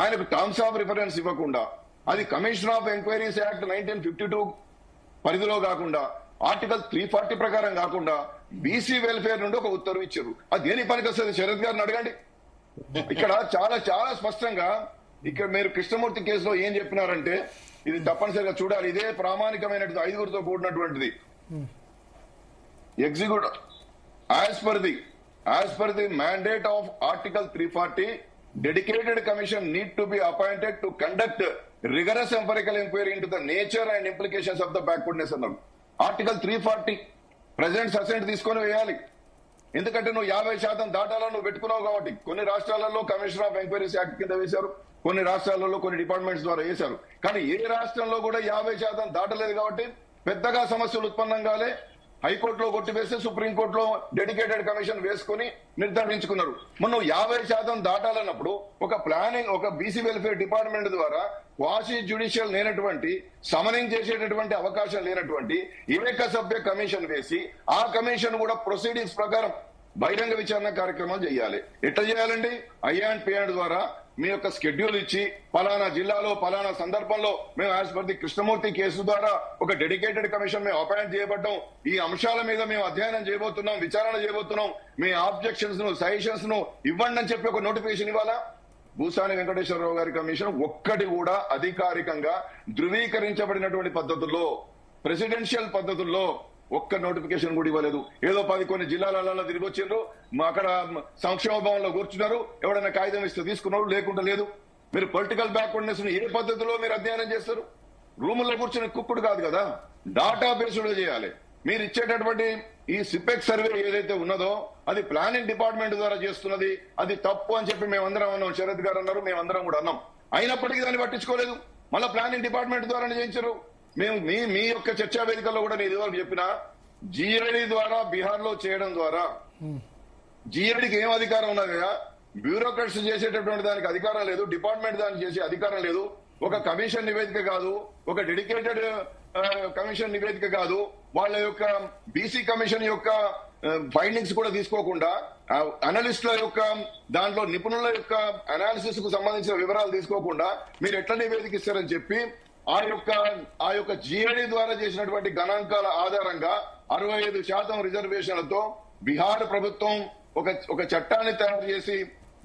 ఆయనకు టర్మ్స్ ఆఫ్ రిఫరెన్స్ ఇవ్వకుండా, అది కమిషన్ ఆఫ్ ఎంక్వైరీస్ యాక్ట్ 1952 పరిధిలో కాకుండా, ఆర్టికల్ 340 ప్రకారం కాకుండా బీసీ వెల్ఫేర్ నుండి ఒక ఉత్తర్వు ఇచ్చారు. అది దేని పనికి వస్తుంది? శరత్ గారిని అడగండి. ఇక్కడ చాలా చాలా స్పష్టంగా ఇక్కడ మీరు కృష్ణమూర్తి కేసులో ఏం చెప్పినారంటే ఇది తప్పనిసరిగా చూడాలి. ఇదే ప్రామాణికమైనటువంటి 5గురితో కూడినటువంటిది. Executive as per the mandate of article 340 dedicated commission need to be appointed to conduct rigorous empirical inquiry into the nature and implications of the backwardness అన్నారు. ఆర్టికల్ 340 ప్రెసిడెంట్ అసెంట్ తీసుకొని వేయాలి. ఎందుకంటే నువ్వు 50% దాటాలని నువ్వు పెట్టుకున్నావు కాబట్టి. కొన్ని రాష్ట్రాలలో కమిషన్ ఆఫ్ ఎంక్వైరీస్ యాక్ట్ కింద వేశారు, కొన్ని రాష్ట్రాలలో కొన్ని డిపార్ట్మెంట్స్ ద్వారా వేశారు. కానీ ఏ రాష్ట్రంలో కూడా 50% దాటలేదు కాబట్టి పెద్దగా సమస్యలు ఉత్పన్నం కాలే. హైకోర్టులో కొట్టివేస్తే సుప్రీంకోర్టులో డెడికేటెడ్ కమిషన్ వేసుకుని నిర్ధారించుకున్నారు. మనం 50% దాటాలన్నప్పుడు ఒక బీసీ వెల్ఫేర్ డిపార్ట్మెంట్ ద్వారా క్వాసి జ్యుడిషియల్ లేనటువంటి, సమనింగ్ చేసేటటువంటి అవకాశం లేనటువంటి ఏకసభ్య కమిషన్ వేసి ఆ కమిషన్ కూడా ప్రొసీడింగ్స్ ప్రకారం బహిరంగ విచారణ కార్యక్రమాలు చేయాలి. ఎట్లా చేయాలండి? ఐ&పి ద్వారా మీ యొక్క స్కెడ్యూల్ ఇచ్చి పలానా జిల్లాలో పలానా సందర్భంలో మేము as per the Krishnamurthy case ద్వారా ఒక డెడికేటెడ్ కమిషన్ మేము అపాయింట్ చేయబడ్డాం, ఈ అంశాల మీద మేము అధ్యయనం చేయబోతున్నాం, విచారణ చేయబోతున్నాం, మీ ఆబ్జెక్షన్స్ ను సజెషన్స్ ను ఇవ్వండి అని చెప్పి ఒక నోటిఫికేషన్ ఇవ్వాలా? భూసాని వెంకటేశ్వరరావు గారి కమిషన్ ఒక్కటి కూడా అధికారికంగా ధృవీకరించబడినటువంటి పద్ధతుల్లో, ప్రెసిడెన్షియల్ పద్ధతుల్లో ఒక్క నోటిఫికేషన్ కూడా ఇవ్వలేదు. ఏదో కొన్ని జిల్లాలలో తిరిగి వచ్చిండ్రు, అక్కడ సంక్షేమ భవన్లో కూర్చున్నారు, ఎవడైనా కాగితం ఇస్తే తీసుకున్నారు, లేకుండా లేదు. మీరు పొలిటికల్ బ్యాక్వర్డ్నెస్ ను ఏ పద్ధతిలో మీరు అధ్యయనం చేస్తారు? రూముల్లో కూర్చుని కుక్కుడు కాదు కదా, డాటా బేస్డ్ చేయాలి. మీరు ఇచ్చేటటువంటి ఈ సిపెక్ సర్వే ఏదైతే ఉన్నదో అది ప్లానింగ్ డిపార్ట్మెంట్ ద్వారా చేస్తున్నది, అది తప్పు అని చెప్పి మేమందరం అన్నాం. శరత్ గారు అన్నారు, మేమందరం కూడా అన్నాం. అయినప్పటికీ దాన్ని పట్టించుకోలేదు, మళ్ళీ ప్లానింగ్ డిపార్ట్మెంట్ ద్వారా చేయించారు. మేము మీ యొక్క చర్చా వేదికల్లో కూడా నేను ఇదివరకు చెప్పిన జిఐడి ద్వారా బీహార్ లో చేయడం ద్వారా జిఐడికి ఏం అధికారం ఉన్నదా? బ్యూరోక్రాట్స్ చేసేటటువంటి దానికి అధికారం లేదు, డిపార్ట్మెంట్ దానికి చేసే అధికారం లేదు. ఒక కమిషన్ నివేదిక కాదు, ఒక డెడికేటెడ్ కమిషన్ నివేదిక కాదు, వాళ్ళ యొక్క బీసీ కమిషన్ యొక్క ఫైండింగ్స్ కూడా తీసుకోకుండా, అనలిస్టుల యొక్క దాంట్లో నిపుణుల యొక్క అనాలిసిస్ కు సంబంధించిన వివరాలు తీసుకోకుండా మీరు ఎట్లా నివేదిక ఇస్తారని చెప్పి ఆ యొక్క జిఐడి ద్వారా చేసినటువంటి గణాంకాల ఆధారంగా 65% రిజర్వేషన్లతో బీహార్ ప్రభుత్వం ఒక చట్టాన్ని తయారు చేసి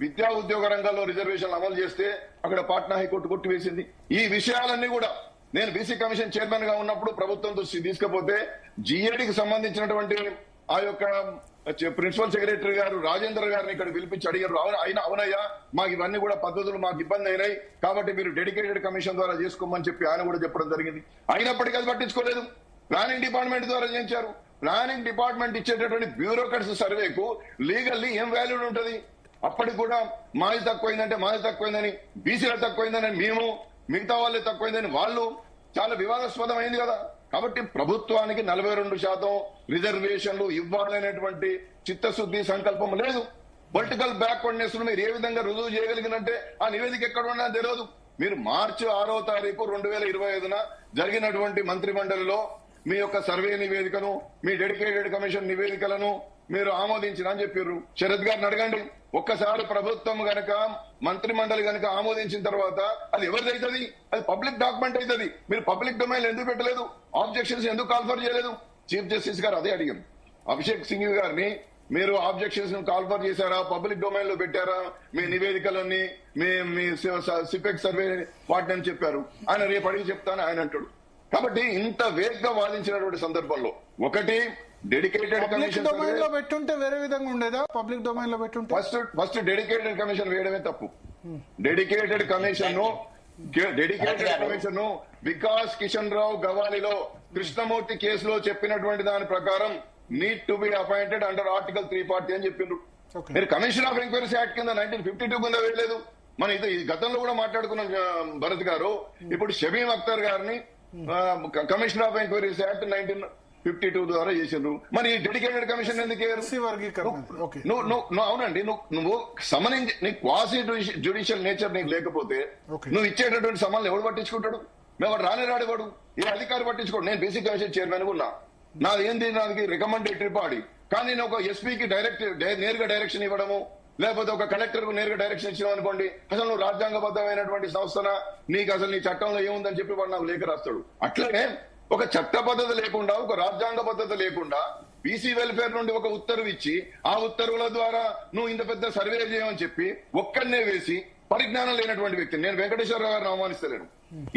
విద్యా ఉద్యోగ రంగాల్లో రిజర్వేషన్లు అమలు చేస్తే అక్కడ పాట్నా హైకోర్టు కొట్టివేసింది. ఈ విషయాలన్నీ కూడా నేను బీసీ కమిషన్ చైర్మన్ గా ఉన్నప్పుడు ప్రభుత్వం దృష్టి తీసుకపోతే జిఐడికి సంబంధించినటువంటి ఆ యొక్క ప్రిన్సిపల్ సెక్రటరీ గారు రాజేంద్ర గారిని ఇక్కడ పిలిపించి అడిగారు. అవునయ్యా మాకు ఇవన్నీ కూడా పద్ధతులు మాకు ఇబ్బంది అయినాయి కాబట్టి మీరు డెడికేటెడ్ కమిషన్ ద్వారా చేసుకోమని చెప్పి ఆయన కూడా చెప్పడం జరిగింది. అయినప్పటికీ అది పట్టించుకోలేదు. ప్లానింగ్ డిపార్ట్మెంట్ ద్వారా చేయించారు. ప్లానింగ్ డిపార్ట్మెంట్ ఇచ్చేటటువంటి బ్యూరోక్రాట్స్ సర్వేకు లీగల్లీ ఏం వాల్యూ ఉంటది? అప్పటికి కూడా మాది తక్కువైందంటే మాది తక్కువైందని, బీసీలో తక్కువైందని మేము, మిగతా వాళ్ళే తక్కువైందని వాళ్ళు, చాలా వివాదాస్పదం అయింది కదా. కాబట్టి ప్రభుత్వానికి 42% రిజర్వేషన్లు ఇవ్వాలనేటువంటి చిత్తశుద్ధి సంకల్పం లేదు. పొలిటికల్ బ్యాక్వర్డ్నెస్ మీరు ఏ విధంగా రుజువు చేయగలిగినంటే ఆ నివేదిక ఎక్కడ ఉన్నా తెలియదు. మీరు మార్చి 6వ తారీఖు 2025 జరిగినటువంటి మంత్రి మండలిలో మీ యొక్క సర్వే నివేదికను, మీ డెడికేటెడ్ కమిషన్ నివేదికలను మీరు ఆమోదించిన అని చెప్పారు. శరత్ గారిని అడగండి. ఒక్కసారి ప్రభుత్వం గనక మంత్రి మండలి గనక ఆమోదించిన తర్వాత అది ఎవరిది అవుతుంది? అది పబ్లిక్ డాక్యుమెంట్ అవుతుంది. మీరు పబ్లిక్ డొమైన్ ఎందుకు పెట్టలేదు? ఆబ్జెక్షన్స్ ఎందుకు కాల్ఫర్ చేయలేదు? చీఫ్ జస్టిస్ గారు అదే అడిగారు. అభిషేక్ సింఘ్ గారిని మీరు ఆబ్జెక్షన్స్ కాల్ఫర్ చేశారా? పబ్లిక్ డొమైన్ లో పెట్టారా? మీ నివేదికలన్నీ మీ సిపెక్ సర్వే వాటిని అని చెప్పారు. ఆయన రేపు అడిగి చెప్తాను ఆయన అంటాడు. కాబట్టి ఇంత వేగ్గా వాదించినటువంటి సందర్భంలో ఒకటి డెడికేటెడ్ కమిషన్ డొమైన్ లో పెట్టుంటే వేరే విధంగా ఉండేదా? పబ్లిక్ డొమైన్ లో పెట్టుంటే ఫస్ట్ డెడికేటెడ్ కమిషన్ వేయడమే తప్పు. డెడికేటెడ్ కమిషన్ వికాస్ కిషన్ రావు గవాలిలో కృష్ణమూర్తి కేసులో చెప్పినటువంటి దాని ప్రకారం need to be appointed under article 340 అని చెప్పిండ్రు. మీరు కమిషన్ ఆఫ్ ఎంక్వైరీస్ యాక్ట్ కింద 1952 కింద వేయలేదు. మన ఇది గతంలో కూడా మాట్లాడుకున్నాం భరత్ గారు. ఇప్పుడు షమీం అఖ్తర్ గారిని కమిషన్ ఆఫ్ ఎంక్వైరీస్ యాక్ట్ 1952 ద్వారా చేసిండ్రు. మరి డెడికేటెడ్ కమిషన్ ఎందుకు? అవునండి, నువ్వు సమనించి నీ క్వాసి జ్యుడిషియల్ నేచర్ నీకు లేకపోతే నువ్వు ఇచ్చేటటువంటి సమన్లు ఎవడు పట్టించుకుంటాడు? మేము రానివాడు ఏ అధికారి పట్టించుకోడు. నేను బీసీ కమిషన్ చైర్మన్ ఉన్నా. నాదేంది, నాది రికమెండేటరీ బాడీ. కానీ నేను ఒక ఎస్పీకి నేరుగా డైరెక్షన్ ఇవ్వడము, లేకపోతే ఒక కలెక్టర్ కు నేరుగా డైరెక్షన్ ఇచ్చినాం అనుకోండి, అసలు నువ్వు రాజ్యాంగబద్ధమైనటువంటి సంస్థన, నీకు అసలు నీ చట్టంలో ఏముందని చెప్పి వాడు నాకు లేఖ రాస్తాడు. అట్లనే ఒక చట్ట పద్ధతి లేకుండా, ఒక రాజ్యాంగ పద్ధతి లేకుండా బీసీ వెల్ఫేర్ నుండి ఒక ఉత్తర్వు ఇచ్చి ఆ ఉత్తర్వుల ద్వారా నువ్వు ఇంత పెద్ద సర్వే చేయమని చెప్పి ఒక్కడనే వేసి పరిజ్ఞానం లేనటువంటి వ్యక్తిని నేను వెంకటేశ్వరరావు గారిని అవమానిస్తలేను.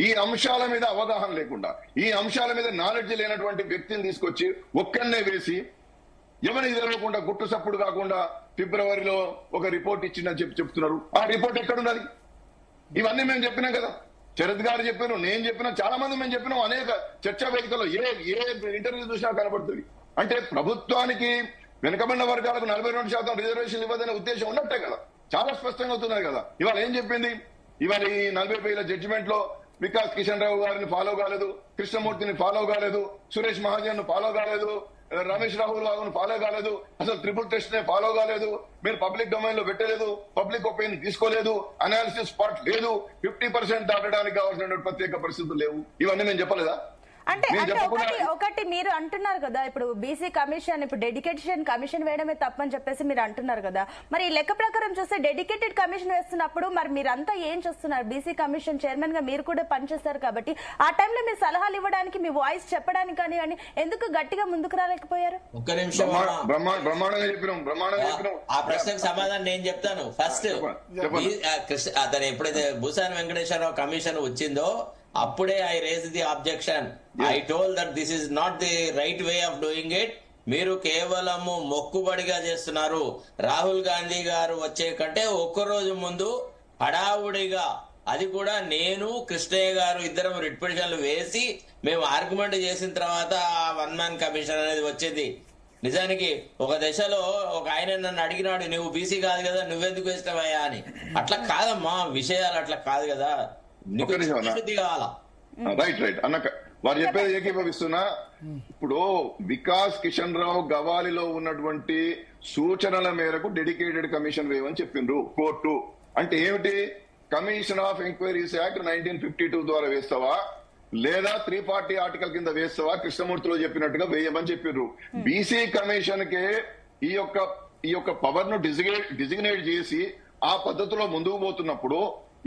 ఈ అంశాల మీద అవగాహన లేకుండా, ఈ అంశాల మీద నాలెడ్జ్ లేనటువంటి వ్యక్తిని తీసుకొచ్చి ఒక్కడనే వేసి ఎవరిని తెలవకుండా గుట్టు సప్పుడు కాకుండా ఫిబ్రవరిలో ఒక రిపోర్ట్ ఇచ్చిందని చెప్తున్నారు. ఆ రిపోర్ట్ ఎక్కడున్నది? ఇవన్నీ మేము చెప్పినాం కదా. శరత్ గారు చెప్పాను, నేను చెప్పినా, చాలా మంది మేము చెప్పినాం. అనేక చర్చా వేదికల్లో ఏ ఇంటర్వ్యూ చూసినా కనబడుతుంది. అంటే ప్రభుత్వానికి వెనుకబడిన వర్గాలకు 42% రిజర్వేషన్ ఇవ్వదనే ఉద్దేశం ఉన్నట్టే కదా. చాలా స్పష్టంగా అవుతున్నది కదా. ఇవాళ ఏం చెప్పింది? ఇవాళ ఈ 40 పేజీల జడ్జిమెంట్ లో వికాస్ కిషన్ రావు గారిని ఫాలో కాలేదు, కృష్ణమూర్తిని ఫాలో కాలేదు, సురేష్ మహాజన్ ఫాలో కాలేదు, రమేష్ రాహుల్ బాబును ఫాలో కాలేదు, అసలు ట్రిపుల్ టెస్ట్ నే ఫాలో కాలేదు, మీరు పబ్లిక్ డొమైన్ లో పెట్టలేదు, పబ్లిక్ ఒపీనియన్ తీసుకోలేదు, అనాలిసిస్ పార్ట్ లేదు, 50% దాటడానికి కావాల్సిన ప్రత్యేక పరిస్థితులు లేవు. ఇవన్నీ మేము చెప్పలేదా? అంటే ఒకటి మీరు అంటున్నారు కదా, ఇప్పుడు బీసీ కమిషన్, ఇప్పుడు డెడికేటెడ్ కమిషన్ వేయడమే తప్పని చెప్పేసి మీరు అంటున్నారు కదా. మరి లెక్క ప్రకారం చూస్తే డెడికేటెడ్ కమిషన్ వేస్తున్నప్పుడు మరి మీరంతా ఏం చేస్తున్నారు? బీసీ కమిషన్ చైర్మన్ గా మీరు కూడా పనిచేస్తారు కాబట్టి ఆ టైంలో మీరు సలహాలు ఇవ్వడానికి, మీ వాయిస్ చెప్పడానికి కానీ ఎందుకు గట్టిగా ముందుకు రాలేకపోయారు? ఒక్క నిమిషం, బ్రహ్మాండంగా చెప్పినాం. ఆ ప్రశ్నకు సమాధానం నేను చెప్తాను. ఫస్ట్ అతను ఎప్పుడైతే భూసాని వెంకటేశ్వరరావు కమిషన్ వచ్చిందో అప్పుడే I raise the objection. I told that this is not the right way of doing it. మీరు కేవలము మొక్కుబడిగా చేస్తున్నారు. రాహుల్ గాంధీ గారు వచ్చే కంటే ఒక్కరోజు ముందు హడావుడిగా, అది కూడా నేను కృష్ణయ్య గారు ఇద్దరం రిట్ పిటిషన్లు వేసి మేము ఆర్గ్యుమెంట్ చేసిన తర్వాత ఆ 1 మ్యాన్ కమిషన్ అనేది వచ్చింది. నిజానికి ఒక దశలో ఒక ఆయన నన్ను అడిగినాడు, నువ్వు బీసీ కాదు కదా, నువ్వెందుకు వేస్తావయ్యా అని. అట్లా కాదమ్మా విషయాలు, అట్లా కాదు కదా. రైట్ అన్న వారు చెప్పేది ఏకీభవిస్తున్నా. ఇప్పుడు వికాస్ కిషన్ రావు గవాలిలో ఉన్నటువంటి సూచనల మేరకు డెడికేటెడ్ కమిషన్ వేయమని చెప్పిండ్రు కోర్టు. అంటే ఏమిటి? కమిషన్ ఆఫ్ ఎంక్వైరీస్ యాక్ట్ 1952 ద్వారా వేస్తావా, లేదా 340 ఆర్టికల్ కింద వేస్తావా? కృష్ణమూర్తిలో చెప్పినట్టుగా వేయమని చెప్పిండ్రు. బీసీ కమిషన్ కే ఈ యొక్క పవర్ ను డిజిగ్నేట్ చేసి ఆ పద్ధతిలో ముందుకు పోతున్నప్పుడు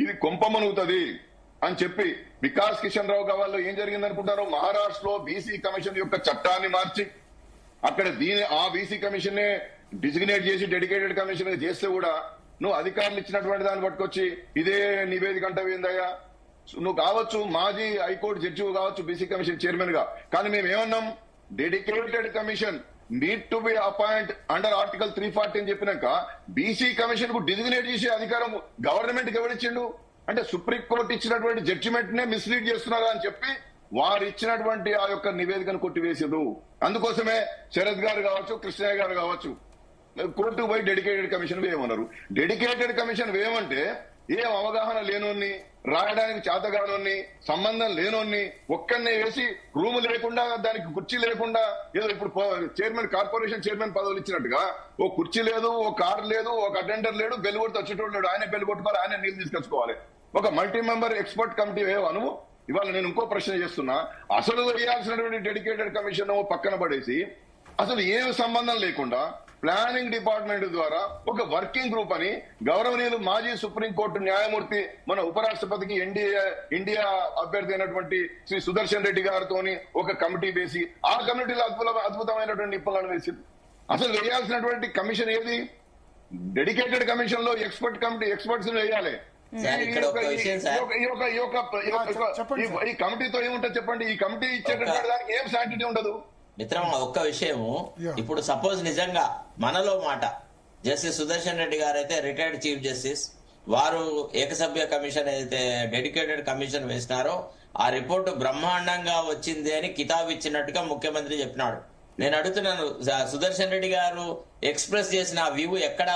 ఇది కొంపమనుగుతుంది అని చెప్పి వికాస్ కిషన్ రావు గవాల్లో ఏం జరిగింది అనుకుంటారు? మహారాష్ట్రలో బీసీ కమిషన్ యొక్క చట్టాన్ని మార్చి అక్కడ ఆ బీసీ కమిషన్ నే డిజిగ్నేట్ చేసి డెడికేటెడ్ కమిషన్ చేస్తే కూడా నువ్వు అధికారులు ఇచ్చినటువంటి దాన్ని పట్టుకొచ్చి ఇదే నివేదిక అంటవేందయ్యా? నువ్వు కావచ్చు మాజీ హైకోర్టు జడ్జి కావచ్చు బీసీ కమిషన్ చైర్మన్ గా, కానీ మేము ఏమన్నాం? Dedicated commission need to be appoint under article 340 అని చెప్పినాక బీసీ కమిషన్ కు డిజిగ్నేట్ చేసే అధికారం గవర్నమెంట్ కి ఎవరిచ్చిండు? అంటే సుప్రీంకోర్టు ఇచ్చినటువంటి జడ్జిమెంట్ నే మిస్లీడ్ చేస్తున్నారా అని చెప్పి వారు ఇచ్చినటువంటి ఆ యొక్క నివేదికను కొట్టివేసేదు. అందుకోసమే శరత్ గారు కావచ్చు, కృష్ణయ్య గారు కావచ్చు, కోర్టుకు పోయి డెడికేటెడ్ కమిషన్ వేయమన్నారు. డెడికేటెడ్ కమిషన్ వేయమంటే ఏం అవగాహన లేనోన్ని, రాయడానికి చేతగానోన్ని, సంబంధం లేనోన్ని ఒక్కనే వేసి రూమ్ లేకుండా, దానికి కుర్చీ లేకుండా, ఏదో ఇప్పుడు చైర్మన్, కార్పొరేషన్ చైర్మన్ పదవులు ఇచ్చినట్టుగా ఓ కుర్చీ లేదు, ఓ కార్ లేదు, ఒక అటెండర్ లేడు, బెల్ కొడితే వచ్చేటోడు లేడు, ఆయన బెల్ కొట్టుకోవాలి, ఆయన నీళ్ళు తీసుకొచ్చుకోవాలి. ఒక మల్టీ మెంబర్ ఎక్స్పర్ట్ కమిటీ వేయవా నువ్వు? ఇవాళ నేను ఇంకో ప్రశ్న చేస్తున్నా, అసలు వేయాల్సినటువంటి డెడికేటెడ్ కమిషన్ పక్కన పడేసి అసలు ఏం సంబంధం లేకుండా ప్లానింగ్ డిపార్ట్మెంట్ ద్వారా ఒక వర్కింగ్ గ్రూప్ అని గౌరవనీయులు మాజీ సుప్రీంకోర్టు న్యాయమూర్తి మన ఉపరాష్ట్రపతికి ఇండియా అభ్యర్థి అయినటువంటి శ్రీ సుదర్శన్ రెడ్డి గారితో ఒక కమిటీ వేసి ఆ కమిటీలో అద్భుతమైనటువంటి నిపుణులను వేసింది. అసలు వేయాల్సినటువంటి కమిషన్ ఏది? డెడికేటెడ్ కమిషన్ లో ఎక్స్పర్ట్స్ వేయాలి. ఈ కమిటీతో ఏముంటుంది చెప్పండి? ఈ కమిటీ ఇచ్చేటటువంటి దానికి ఏం శాంటిటీ ఉండదు. మిత్రమా, ఒక్క విషయము, ఇప్పుడు సపోజ్ నిజంగా మనలో మాట జస్టిస్ సుదర్శన్ రెడ్డి గారు అయితే రిటైర్డ్ చీఫ్ జస్టిస్, వారు ఏకసభ్య కమిషన్ అయితే డెడికేటెడ్ కమిషన్ వేసినారో ఆ రిపోర్టు బ్రహ్మాండంగా వచ్చింది అని కితాబ్ ఇచ్చినట్టుగా ముఖ్యమంత్రి చెప్పినాడు. నేను అడుగుతున్నాను, సుదర్శన్ రెడ్డి గారు ఎక్స్ప్రెస్ చేసిన ఆ వ్యూ ఎక్కడ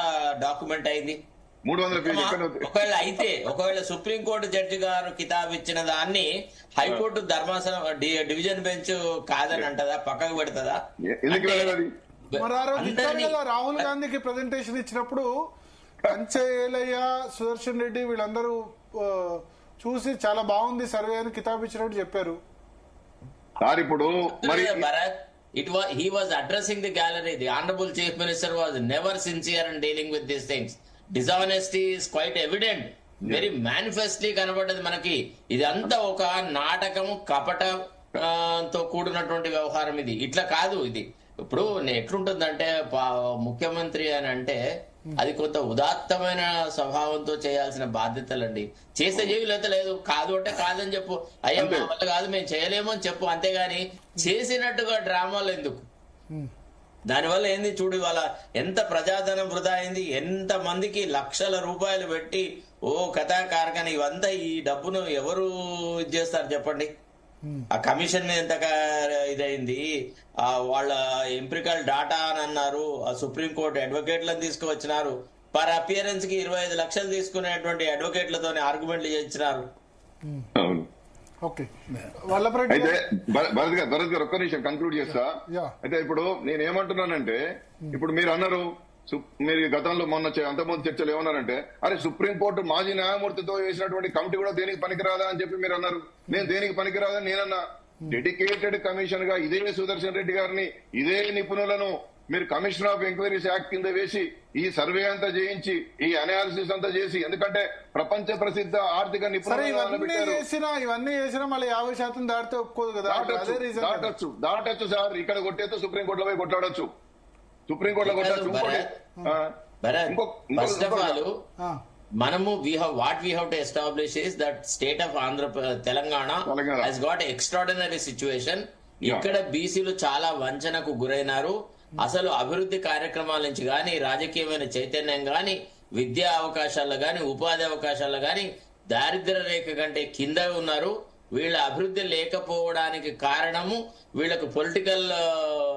డాక్యుమెంట్ అయింది? ఒకవేళ సుప్రీంకోర్టు జడ్జి గారు కితాబ్ ఇచ్చిన దాన్ని హైకోర్టు ధర్మాసనం డివిజన్ బెంచ్ కాదని అంటదా, పక్కకు పెడతదా? రాహుల్ గాంధీకి ప్రెజెంటేషన్ ఇచ్చినప్పుడు కంచెయ్య, సుదర్శన్ రెడ్డి వీళ్ళందరూ చూసి చాలా బాగుంది సర్వే అని కితాబ్ ఇచ్చినట్టు చెప్పారు. ఇప్పుడు he was addressing the gallery. The honorable chief minister was never sincere in dealing with these things. Dishonesty is quite evident. Very manifestly కనబడ్డది మనకి. ఇది అంతా ఒక నాటకము, కపటంతో కూడినటువంటి వ్యవహారం. ఇది ఇట్లా కాదు. ఇది ఇప్పుడు ఎట్లుంటుందంటే ముఖ్యమంత్రి అని అంటే అది కొంత ఉదాత్తమైన స్వభావంతో చేయాల్సిన బాధ్యతలండి. చేస్తే చేయలేత లేదు, కాదు అంటే కాదని చెప్పు, అయ్యా మా వల్ల కాదు, మేము చేయలేము అని చెప్పు. అంతేగాని చేసినట్టుగా డ్రామాలు ఎందుకు? దానివల్ల ఏంది చూడు, ఇవాళ ఎంత ప్రజాధనం వృధా అయింది, ఎంత మందికి లక్షల రూపాయలు పెట్టి కథా కార్ఖాన ఇవంతా, ఈ డబ్బును ఎవరు ఇది చేస్తారు చెప్పండి? ఆ కమిషన్ ఎంత ఇదైంది, వాళ్ళ ఎంపికల్ డాటా అని అన్నారు, ఆ సుప్రీంకోర్టు అడ్వకేట్లను తీసుకువచ్చినారు, పర్ అపియరెన్స్ కి 25 లక్షలు తీసుకునేటువంటి అడ్వకేట్లతో ఆర్గ్యుమెంట్లు చేయించినారు. అయితే భరత్ గారు ఒక్క నిమిషం కంక్లూడ్ చేస్తా. అయితే ఇప్పుడు నేను ఏమంటున్నానంటే, ఇప్పుడు మీరు అన్నారు, మీరు గతంలో మొన్న అంతకుముందు చర్చలు ఏమన్నారంటే, అరే సుప్రీంకోర్టు మాజీ న్యాయమూర్తితో వేసినటువంటి కమిటీ కూడా దేనికి పనికిరాదా అని చెప్పి మీరు అన్నారు. నేను దేనికి పనికిరాదని నేనన్నా. డెడికేటెడ్ కమిషన్ గా ఇదే సుదర్శన్ రెడ్డి గారిని, ఇదే నిపుణులను మీరు కమిషన్ ఆఫ్ ఎంక్వైరీస్ యాక్ట్ కింద వేసి ఈ సర్వే అంతా చేయించి, ఈ అనాలిసిస్ అంతా చేసి, ఎందుకంటే ప్రపంచ ప్రసిద్ధ ఆర్థిక నిపుణులు ఇవన్నీ చేసినా మళ్ళీ 50% దాటితే ఒప్పుకోదు కదా. దాటొచ్చు సార్, ఇక్కడ కొట్టేస్తే సుప్రీంకోర్టులో పోయి కొట్లాడొచ్చు, సుప్రీంకోర్టులో కొట్టచ్చు. ఫస్ట్ ఆఫ్ ఆల్ మనము what we have to establish is that state of Telangana has got extraordinary situation. ఇక్కడ బీసీలు చాలా వంచనకు గురైనారు. అసలు అభివృద్ధి కార్యక్రమాల నుంచి గాని, రాజకీయమైన చైతన్యం గాని, విద్యా అవకాశాలు గాని, ఉపాధి అవకాశాలు గాని దారిద్ర్య రేఖ కంటే కింద ఉన్నారు. వీళ్ళ అభివృద్ధి లేకపోవడానికి కారణము వీళ్ళకు పొలిటికల్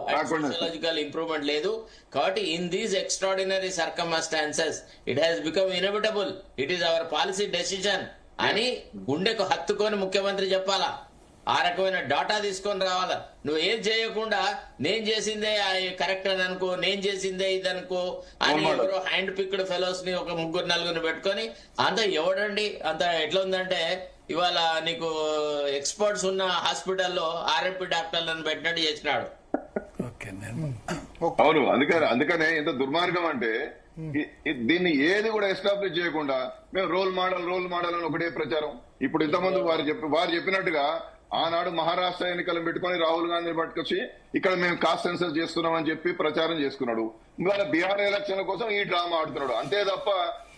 అండ్ సోషలాజికల్ ఇంప్రూవ్మెంట్ లేదు. కాబట్టి in these extraordinary circumstances it has become inevitable, it is our policy decision అని గుండెకు హత్తుకొని ముఖ్యమంత్రి చెప్పాలా. ఆ రకమైన డాటా తీసుకొని రావాలా. నువ్వు ఏం చేయకుండా నేను చేసిందే కరెక్ట్ అని అనుకో, నేను చేసిందే ఇది అనుకో అని ఎవరో హ్యాండ్ పిక్డ్ ఫెలోస్ ని ఒక 3-4 పెట్టుకొని అంత ఎవడండి అంత ఎట్లా ఉందంటే, ఇవాళ నీకు ఎక్స్పర్ట్స్ ఉన్న హాస్పిటల్లో ఆర్ఎంపీ డాక్టర్లను పెట్టినట్టు చేసినాడు. అవును, అందుకనే ఎంత దుర్మార్గం అంటే దీన్ని ఏది కూడా ఎస్టాబ్లిష్ చేయకుండా మేము రోల్ మోడల్ అని ఒకటే ప్రచారం. ఇప్పుడు ఇంతకుముందు వారు చెప్పినట్టుగా ఆనాడు మహారాష్ట్ర ఎన్నికలను పెట్టుకుని రాహుల్ గాంధీని పట్టుకొచ్చి ఇక్కడ మేము కాస్ట్ సెన్సస్ చేస్తున్నామని చెప్పి ప్రచారం చేసుకున్నాడు. ఇవాళ బీహార్ ఎలక్షన్ల కోసం ఈ డ్రామా ఆడుతున్నాడు, అంతే తప్ప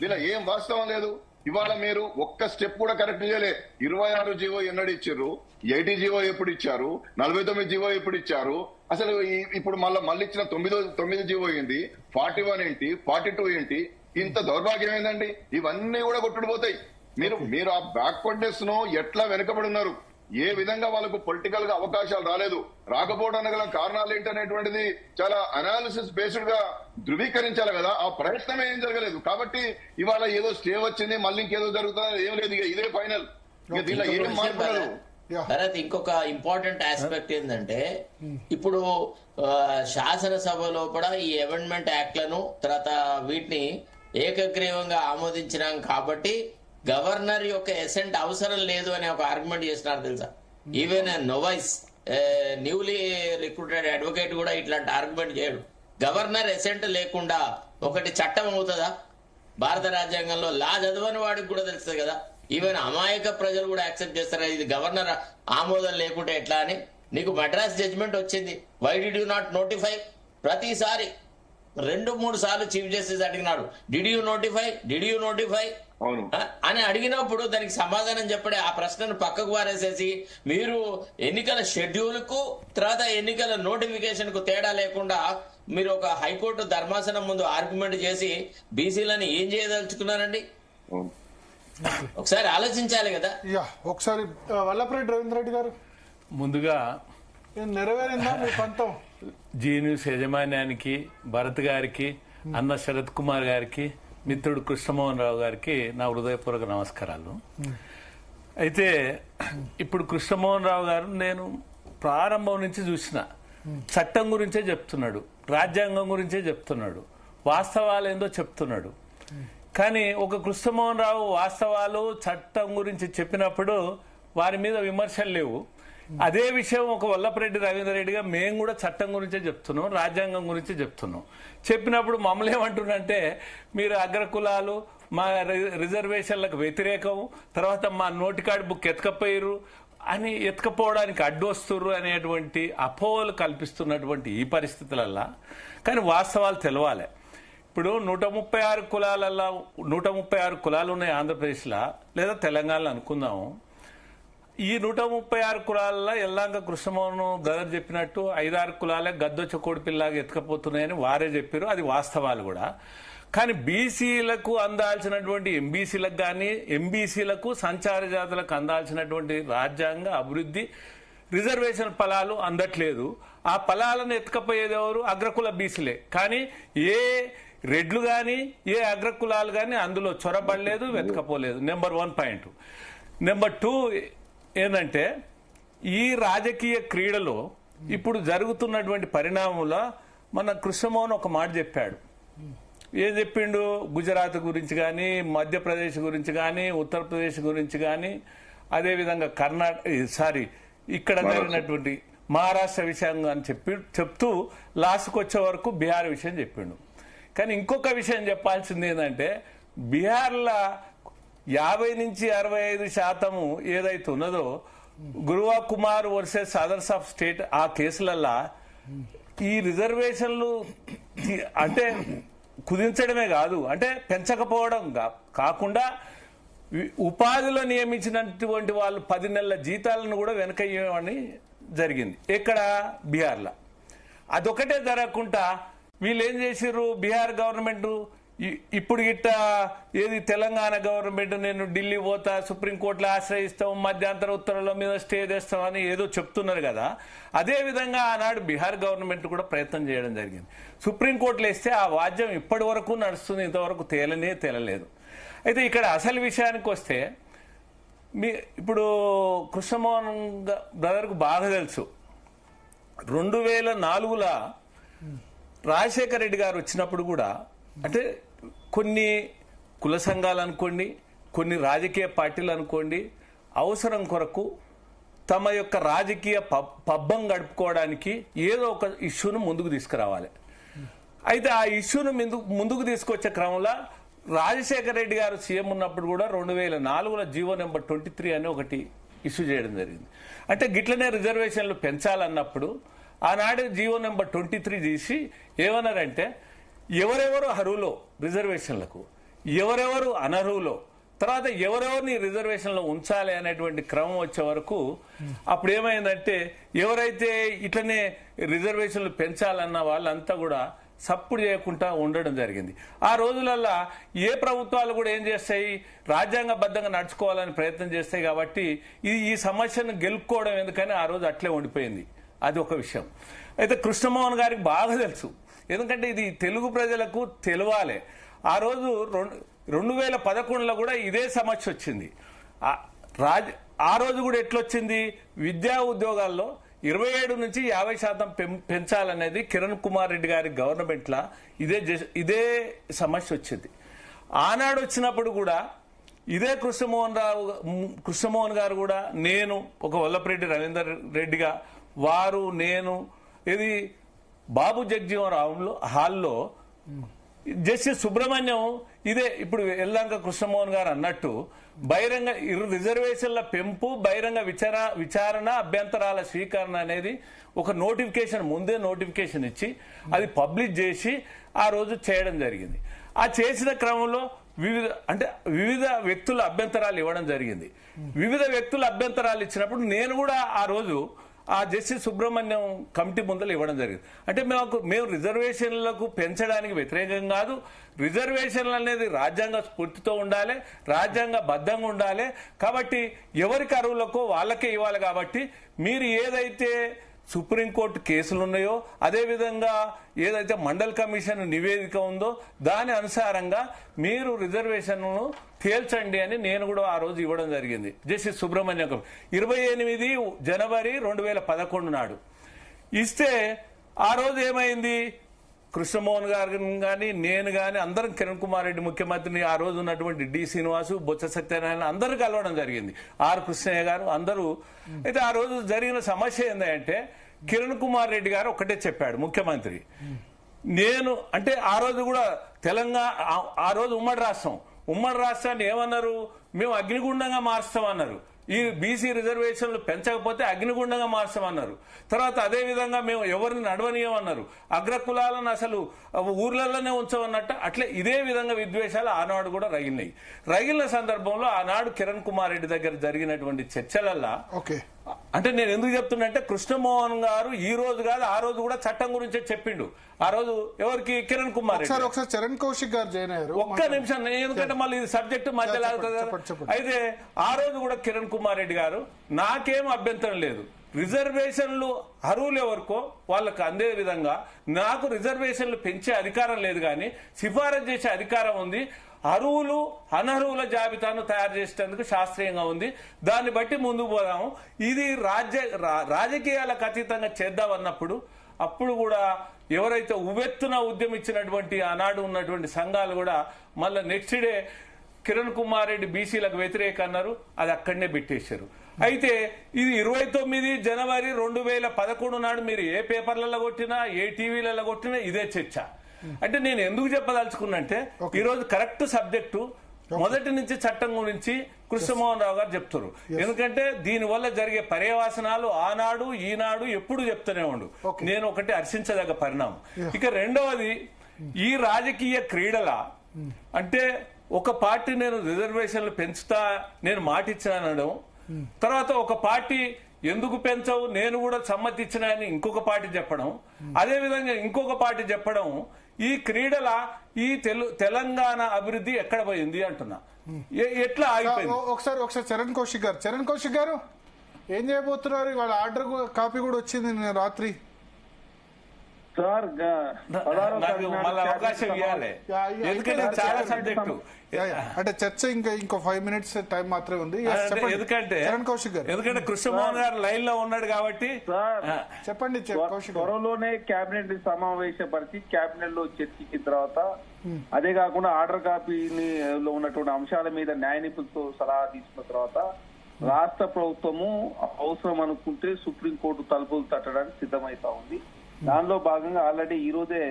దీనిలో ఏం వాస్తవం లేదు. ఇవాళ మీరు ఒక్క స్టెప్ కూడా కరెక్ట్ చేయలే. 26 జీవో ఎన్నడు ఇచ్చారు, 80 జీవో ఎప్పుడు ఇచ్చారు, 49 జీవో ఎప్పుడు ఇచ్చారు, అసలు ఇప్పుడు మళ్ళీ ఇచ్చిన 9 జీవో ఏంటి, 41 ఏంటి, 42 ఏంటి, ఇంత దౌర్భాగ్యం ఏందండి? ఇవన్నీ కూడా కొట్టుకుపోతాయి. మీరు ఆ బ్యాక్వర్డ్నెస్ ను ఎట్లా వెనుకబడి ఉన్నారు, ఏ విధంగా వాళ్ళకు పొలిటికల్ గా అవకాశాలు రాలేదు, రాకపోవడానికి గల కారణాలు ఏంటనేటువంటిది చాలా అనాలిసిస్ బేస్డ్ గా ధృవీకరించాలి కదా. ఆ ప్రయత్నం ఏం జరగలేదు. కాబట్టి ఇవాళ ఏదో స్టే వచ్చింది, మళ్ళీ ఇంకేదో జరుగుతుంది, ఏం లేదు, ఇదే ఫైనల్. దీనిలో ఏం మార్పులేదు. భరత్, ఇంకొక ఇంపార్టెంట్ ఆస్పెక్ట్ ఏంటంటే, ఇప్పుడు శాసనసభ లోపల ఈ అమెండ్మెంట్ యాక్ట్లను తర్వాత వీటిని ఏకగ్రీవంగా ఆమోదించినాం కాబట్టి గవర్నర్ యొక్క ఎసెంట్ అవసరం లేదు అనే ఒక ఆర్గ్యుమెంట్ చేస్తున్నారు తెలుసా. ఈవెన్ నోవైస్ న్యూలీ రిక్రూటెడ్ అడ్వకేట్ కూడా ఇట్లాంటి ఆర్గ్యుమెంట్ చేయడు. గవర్నర్ ఎసెంట్ లేకుండా ఒకటి చట్టం అవుతుందా? భారత రాజ్యాంగంలో లా చదవని వాడికి కూడా తెలుస్తుంది కదా. ఈవెన్ అమాయక ప్రజలు కూడా యాక్సెప్ట్ చేస్తారు ఇది గవర్నర్ ఆమోదం లేకుంటే ఎట్లా అని. నీకు మద్రాస్ జడ్జిమెంట్ వచ్చింది, why did you not notify? ప్రతిసారి 2-3 సార్లు చీఫ్ జస్టిస్ అడిగినాడు, డిడ్ యూ నోటిఫై అని అడిగినప్పుడు దానికి సమాధానం చెప్పడే ఆ ప్రశ్నను పక్కకు వారేసేసి మీరు ఎన్నికల షెడ్యూల్ కు తర్వాత ఎన్నికల నోటిఫికేషన్ కు తేడా లేకుండా మీరు ఒక హైకోర్టు ధర్మాసనం ముందు ఆర్గ్యుమెంట్ చేసి బీసీలను ఏం చేయదలుచుకున్నారండి? ఒకసారి ఆలోచించాలి కదా. ఒకసారి వల్లభరెడ్డి రవీంద్రరెడ్డి గారు, ముందుగా నెరవేరిందా మీ పంతం? జీ న్యూస్ యాజమాన్యానికి, భరత్ గారికి, అన్న శరత్ కుమార్ గారికి, మిత్రుడు కృష్ణమోహన్ రావు గారికి నా హృదయపూర్వక నమస్కారాలు. అయితే ఇప్పుడు కృష్ణమోహన్ రావు గారు నేను ప్రారంభం నుంచి చూసిన చట్టం గురించే చెప్తున్నాడు, రాజ్యాంగం గురించే చెప్తున్నాడు, వాస్తవాలు ఏందో చెప్తున్నాడు. కానీ ఒక కృష్ణమోహన్ రావు వాస్తవాలు చట్టం గురించి చెప్పినప్పుడు వారి మీద విమర్శలు లేవు. అదే విషయం ఒక వల్లభరెడ్డి రవీంద్రరెడ్డిగా మేము కూడా చట్టం గురించే చెప్తున్నాం, రాజ్యాంగం గురించి చెప్తున్నాం. చెప్పినప్పుడు మమ్మల్ని ఏమంటున్నంటే మీరు అగ్రకులాలు మా రిజర్వేషన్లకు వ్యతిరేకం, తర్వాత మా నోటికాడి బుక్ ఎత్తుకపోయారు అని ఎత్తుకపోవడానికి అడ్డొస్తుర్రు అనేటువంటి అపోహలు కల్పిస్తున్నటువంటి ఈ పరిస్థితులల్లా కానీ వాస్తవాలు తెలవాలి. ఇప్పుడు 136 కులాలల్లో 136 కులాలు ఉన్నాయి ఆంధ్రప్రదేశ్లో లేదా తెలంగాణలో అనుకుందాము. ఈ 136 కులాలలో ఎల్లాంక కృష్ణమోహన్ బ్రదర్ చెప్పినట్టు 5-6 కులాలే గద్దొచ్చ కోడిపిల్లాగా ఎత్తుకపోతున్నాయని వారే చెప్పారు, అది వాస్తవాలు కూడా. కానీ బీసీలకు అందాల్సినటువంటి ఎంబీసీలకు కానీ ఎంబీసీలకు సంచార జాతులకు అందాల్సినటువంటి రాజ్యాంగ అభివృద్ధి రిజర్వేషన్ ఫలాలు అందట్లేదు. ఆ ఫలాలను ఎత్తుకపోయేది ఎవరు? అగ్రకుల బీసీలే. కానీ ఏ రెడ్లు కానీ ఏ అగ్రకులాలు కానీ అందులో చొరబడలేదు, వెతకపోలేదు. Number 1 point. నెంబర్ 2 ఏంటంటే ఈ రాజకీయ క్రీడలో ఇప్పుడు జరుగుతున్నటువంటి పరిణామంలో మన కృష్ణమోహన్ ఒక మాట చెప్పాడు. ఏం చెప్పిండు? గుజరాత్ గురించి కానీ, మధ్యప్రదేశ్ గురించి కానీ, ఉత్తరప్రదేశ్ గురించి కానీ, అదేవిధంగా ఇక్కడ జరిగినటువంటి మహారాష్ట్ర విషయం అని చెప్తూ లాస్ట్కి వచ్చే వరకు బీహార్ విషయం చెప్పిండు. కానీ ఇంకొక విషయం చెప్పాల్సింది ఏంటంటే బీహార్లో 50-65% ఏదైతే ఉన్నదో గురువా Kumar versus others of state ఆ కేసులల్లా ఈ రిజర్వేషన్లు అంటే కుదించడమే కాదు, అంటే పెంచకపోవడం కాకుండా ఉపాధిలో నియమించినటువంటి వాళ్ళు 10 నెలల జీతాలను కూడా వెనకయ్యమని జరిగింది. ఎక్కడ? బీహార్లో. అదొకటే జరగకుండా వీళ్ళు ఏం చేసిర్రు? బీహార్ గవర్నమెంట్ ఇప్పుడు గిట్ట ఏది తెలంగాణ గవర్నమెంట్ నేను ఢిల్లీ పోతా, సుప్రీంకోర్టులో ఆశ్రయిస్తాం, మధ్యంతర ఉత్తర్వుల మీద స్టే చేస్తామని ఏదో చెప్తున్నారు కదా. అదేవిధంగా ఆనాడు బీహార్ గవర్నమెంట్ కూడా ప్రయత్నం చేయడం జరిగింది. సుప్రీంకోర్టులో వేస్తే ఆ వాద్యం ఇప్పటి వరకు నడుస్తుంది, ఇంతవరకు తేలలేదు. అయితే ఇక్కడ అసలు విషయానికి వస్తే ఇప్పుడు కృష్ణమోహన్ బ్రదర్కు బాగా తెలుసు 2004లో రాజశేఖర రెడ్డి గారు వచ్చినప్పుడు కూడా అంటే కొన్ని కుల సంఘాలు అనుకోండి, కొన్ని రాజకీయ పార్టీలు అనుకోండి, అవసరం కొరకు తమ యొక్క రాజకీయ పబ్బం గడుపుకోవడానికి ఏదో ఒక ఇష్యూను ముందుకు తీసుకురావాలి. అయితే ఆ ఇష్యూను ముందుకు తీసుకొచ్చే క్రమంలో రాజశేఖర రెడ్డి గారు సీఎం ఉన్నప్పుడు కూడా 2004లో జీవో నెంబర్ 23 అని ఒకటి ఇష్యూ చేయడం జరిగింది. అంటే గిట్లనే రిజర్వేషన్లు పెంచాలన్నప్పుడు ఆనాడు జీవో నెంబర్ 23 తీసి ఏమన్నారంటే ఎవరెవరు అర్హులో రిజర్వేషన్లకు, ఎవరెవరు అనర్హులో తర్వాత ఎవరెవరిని రిజర్వేషన్లో ఉంచాలి అనేటువంటి క్రమం వచ్చే వరకు అప్పుడు ఏమైందంటే ఎవరైతే ఇట్లనే రిజర్వేషన్లు పెంచాలన్న వాళ్ళంతా కూడా సప్పుడు చేయకుండా ఉండడం జరిగింది. ఆ రోజులల్లో ఏ ప్రభుత్వాలు కూడా ఏం చేస్తాయి, రాజ్యాంగబద్ధంగా నడుచుకోవాలని ప్రయత్నం చేస్తాయి. కాబట్టి ఈ సమస్యను గెలుపుకోవడం ఎందుకని ఆ రోజు అట్లే ఉండిపోయింది. అది ఒక విషయం. అయితే కృష్ణమోహన్ గారికి బాగా తెలుసు, ఎందుకంటే ఇది తెలుగు ప్రజలకు తెలవాలి. ఆ రోజు 2011లో కూడా ఇదే సమస్య వచ్చింది. ఆ రోజు కూడా ఎట్లొచ్చింది, విద్యా ఉద్యోగాల్లో 27 నుంచి 50% పెంచాలనేది కిరణ్ కుమార్ రెడ్డి గారి గవర్నమెంట్లో ఇదే సమస్య వచ్చింది. ఆనాడు వచ్చినప్పుడు కూడా ఇదే కృష్ణమోహన్ గారు కూడా నేను ఒక వల్లభరెడ్డి రవీందర్ రెడ్డిగా వారు నేను ఇది బాబు జగజీవనరావు హాల్లో జస్టిస్ సుబ్రహ్మణ్యం ఇదే ఇప్పుడు ఎల్లంక కృష్ణమోహన్ గారు అన్నట్టు బహిరంగ రిజర్వేషన్ల పెంపు, బహిరంగ విచారణ, అభ్యంతరాల స్వీకరణ అనేది ఒక నోటిఫికేషన్ ముందే నోటిఫికేషన్ ఇచ్చి అది పబ్లిష్ చేసి ఆ రోజు చేయడం జరిగింది. ఆ చేసిన క్రమంలో వివిధ వ్యక్తుల అభ్యంతరాలు ఇవ్వడం జరిగింది. వివిధ వ్యక్తుల అభ్యంతరాలు ఇచ్చినప్పుడు నేను కూడా ఆ రోజు ఆ జస్టిస్ సుబ్రహ్మణ్యం కమిటీ ముందర ఇవ్వడం జరిగింది. అంటే మేము రిజర్వేషన్లకు పెంచడానికి వ్యతిరేకం కాదు, రిజర్వేషన్లు అనేది రాజ్యాంగ స్ఫూర్తితో ఉండాలి, రాజ్యాంగ బద్ధంగా ఉండాలి. కాబట్టి ఎవరికి అర్హులకో వాళ్ళకే ఇవ్వాలి. కాబట్టి మీరు ఏదైతే సుప్రీంకోర్టు కేసులు ఉన్నాయో, అదేవిధంగా ఏదైతే మండల్ కమిషన్ నివేదిక ఉందో దాని అనుసారంగా మీరు రిజర్వేషన్ను తేల్చండి అని నేను కూడా ఆ రోజు ఇవ్వడం జరిగింది. జస్టిస్ సుబ్రహ్మణ్యం 28 జనవరి 2011 నాడు ఇస్తే ఆ రోజు ఏమైంది, కృష్ణమోహన్ గారు కానీ నేను కానీ అందరం కిరణ్ కుమార్ రెడ్డి ముఖ్యమంత్రిని ఆ రోజు ఉన్నటువంటి డి శ్రీనివాసు, బొత్స సత్యనారాయణ అందరూ కలవడం జరిగింది, ఆర్ కృష్ణయ్య గారు అందరూ. అయితే ఆ రోజు జరిగిన సమస్య ఏంటంటే కిరణ్ కుమార్ రెడ్డి గారు ఒకటే చెప్పాడు ముఖ్యమంత్రి, నేను అంటే ఆ రోజు కూడా తెలంగాణ ఆ రోజు ఉమ్మడి రాష్ట్రాన్ని ఏమన్నారు, మేము అగ్నిగుండంగా మారుస్తామన్నారు. ఈ బీసీ రిజర్వేషన్లు పెంచకపోతే అగ్నిగుండంగా మార్చమన్నారు. తర్వాత అదే విధంగా మేము ఎవరిని నడవనీయమన్నారు, అగ్రకులాలను అసలు ఊర్లలోనే ఉంచమన్నట్టు. అట్లే ఇదే విధంగా విద్వేషాలు ఆనాడు కూడా రగిలిన సందర్భంలో ఆనాడు కిరణ్ కుమార్ రెడ్డి దగ్గర జరిగినటువంటి చర్చలల్లా అంటే నేను ఎందుకు చెప్తున్నా కృష్ణమోహన్ గారు ఈ రోజు కాదు ఆ రోజు కూడా చట్టం గురించే చెప్పిండు. ఆ రోజు ఎవరికి, కిరణ్ కుమార్ రెడ్డి. ఒకసారి చరణ్ కౌశిక్ గారు జాయిన్ అయ్యారు, ఒక్క నిమిషం, ఎందుకంటే మళ్ళీ ఇది సబ్జెక్టు మధ్యలో ఆగుతుంది. అయితే ఆ రోజు కూడా కిరణ్ కుమార్ రెడ్డి గారు నాకేం అభ్యంతరం లేదు, రిజర్వేషన్లు అర్హులు ఎవరికో వాళ్ళకు అందే విధంగా నాకు రిజర్వేషన్లు పెంచే అధికారం లేదు, కానీ సిఫారసు చేసే అధికారం ఉంది. అర్హులు అనర్హుల జాబితాను తయారు చేసేందుకు శాస్త్రీయంగా ఉంది, దాన్ని బట్టి ముందుకు పోదాము. ఇది రాజకీయాలకు అతీతంగా చేద్దామన్నప్పుడు అప్పుడు కూడా ఎవరైతే ఉవ్వెత్తున ఉద్యమించినటువంటి ఆనాడు ఉన్నటువంటి సంఘాలు కూడా మళ్ళీ నెక్స్ట్ డే కిరణ్ కుమార్ రెడ్డి బీసీలకు వ్యతిరేక అన్నారు, అది అక్కడనే పెట్టేశారు. అయితే ఇది 29 జనవరి 2011 నాడు మీరు ఏ పేపర్లలో కొట్టినా ఏ టీవీలలో కొట్టినా ఇదే చర్చ. అంటే నేను ఎందుకు చెప్పదలుచుకున్నంటే ఈరోజు కరెక్ట్ సబ్జెక్టు మొదటి నుంచి చట్టం గురించి కృష్ణమోహన్ రావు గారు చెప్తారు. ఎందుకంటే దీనివల్ల జరిగే పర్యవసనాలు ఆనాడు ఈనాడు ఎప్పుడు చెప్తూనే ఉండు. నేను ఒకటి హర్షించదగ్గ పరిణామం. ఇక రెండవది, ఈ రాజకీయ క్రీడల అంటే ఒక పార్టీ నేను రిజర్వేషన్లు పెంచుతా నేను మాటిచ్చానడం, తర్వాత ఒక పార్టీ ఎందుకు పెంచవు నేను కూడా సమ్మతి ఇచ్చినా అని ఇంకొక పార్టీ చెప్పడం, అదే విధంగా ఇంకొక పార్టీ చెప్పడం, ఈ క్రీడల ఈ తెలంగాణ అభివృద్ధి ఎక్కడ పోయింది అంటున్నా, ఎట్లా ఆగిపోయింది? ఒకసారి చరణ్ కౌశిక్ గారు ఏం చేయబోతున్నారు? వాళ్ళ ఆర్డర్ కాపీ కూడా వచ్చింది నేను రాత్రి. మళ్ళీ అవకాశం ఇవ్వాలి, ఎందుకంటే చాలా సబ్జెక్టు అంటే చర్చ ఇంకో 5 minutes టైం మాత్రమే ఉంది. ఎందుకంటే చరణ్ కౌశిక్ గారు, ఎందుకంటే కృష్ణమోహన్ గారు లైన్ లో ఉన్నాడు కాబట్టి చెప్పండి. త్వరలోనే కేబినెట్ సమావేశపరిచి కేబినెట్ లో చర్చించిన తర్వాత, అదే కాకుండా ఆర్డర్ కాపీలో ఉన్నటువంటి అంశాల మీద న్యాయ నిపుణులతో సలహా తీసుకున్న తర్వాత రాష్ట్ర ప్రభుత్వము అవసరం అనుకుంటే సుప్రీంకోర్టు తలుపులు తట్టడానికి సిద్ధమైతా ఉంది. దానిలో భాగంగా ఆల్రెడీ ఈ రోజే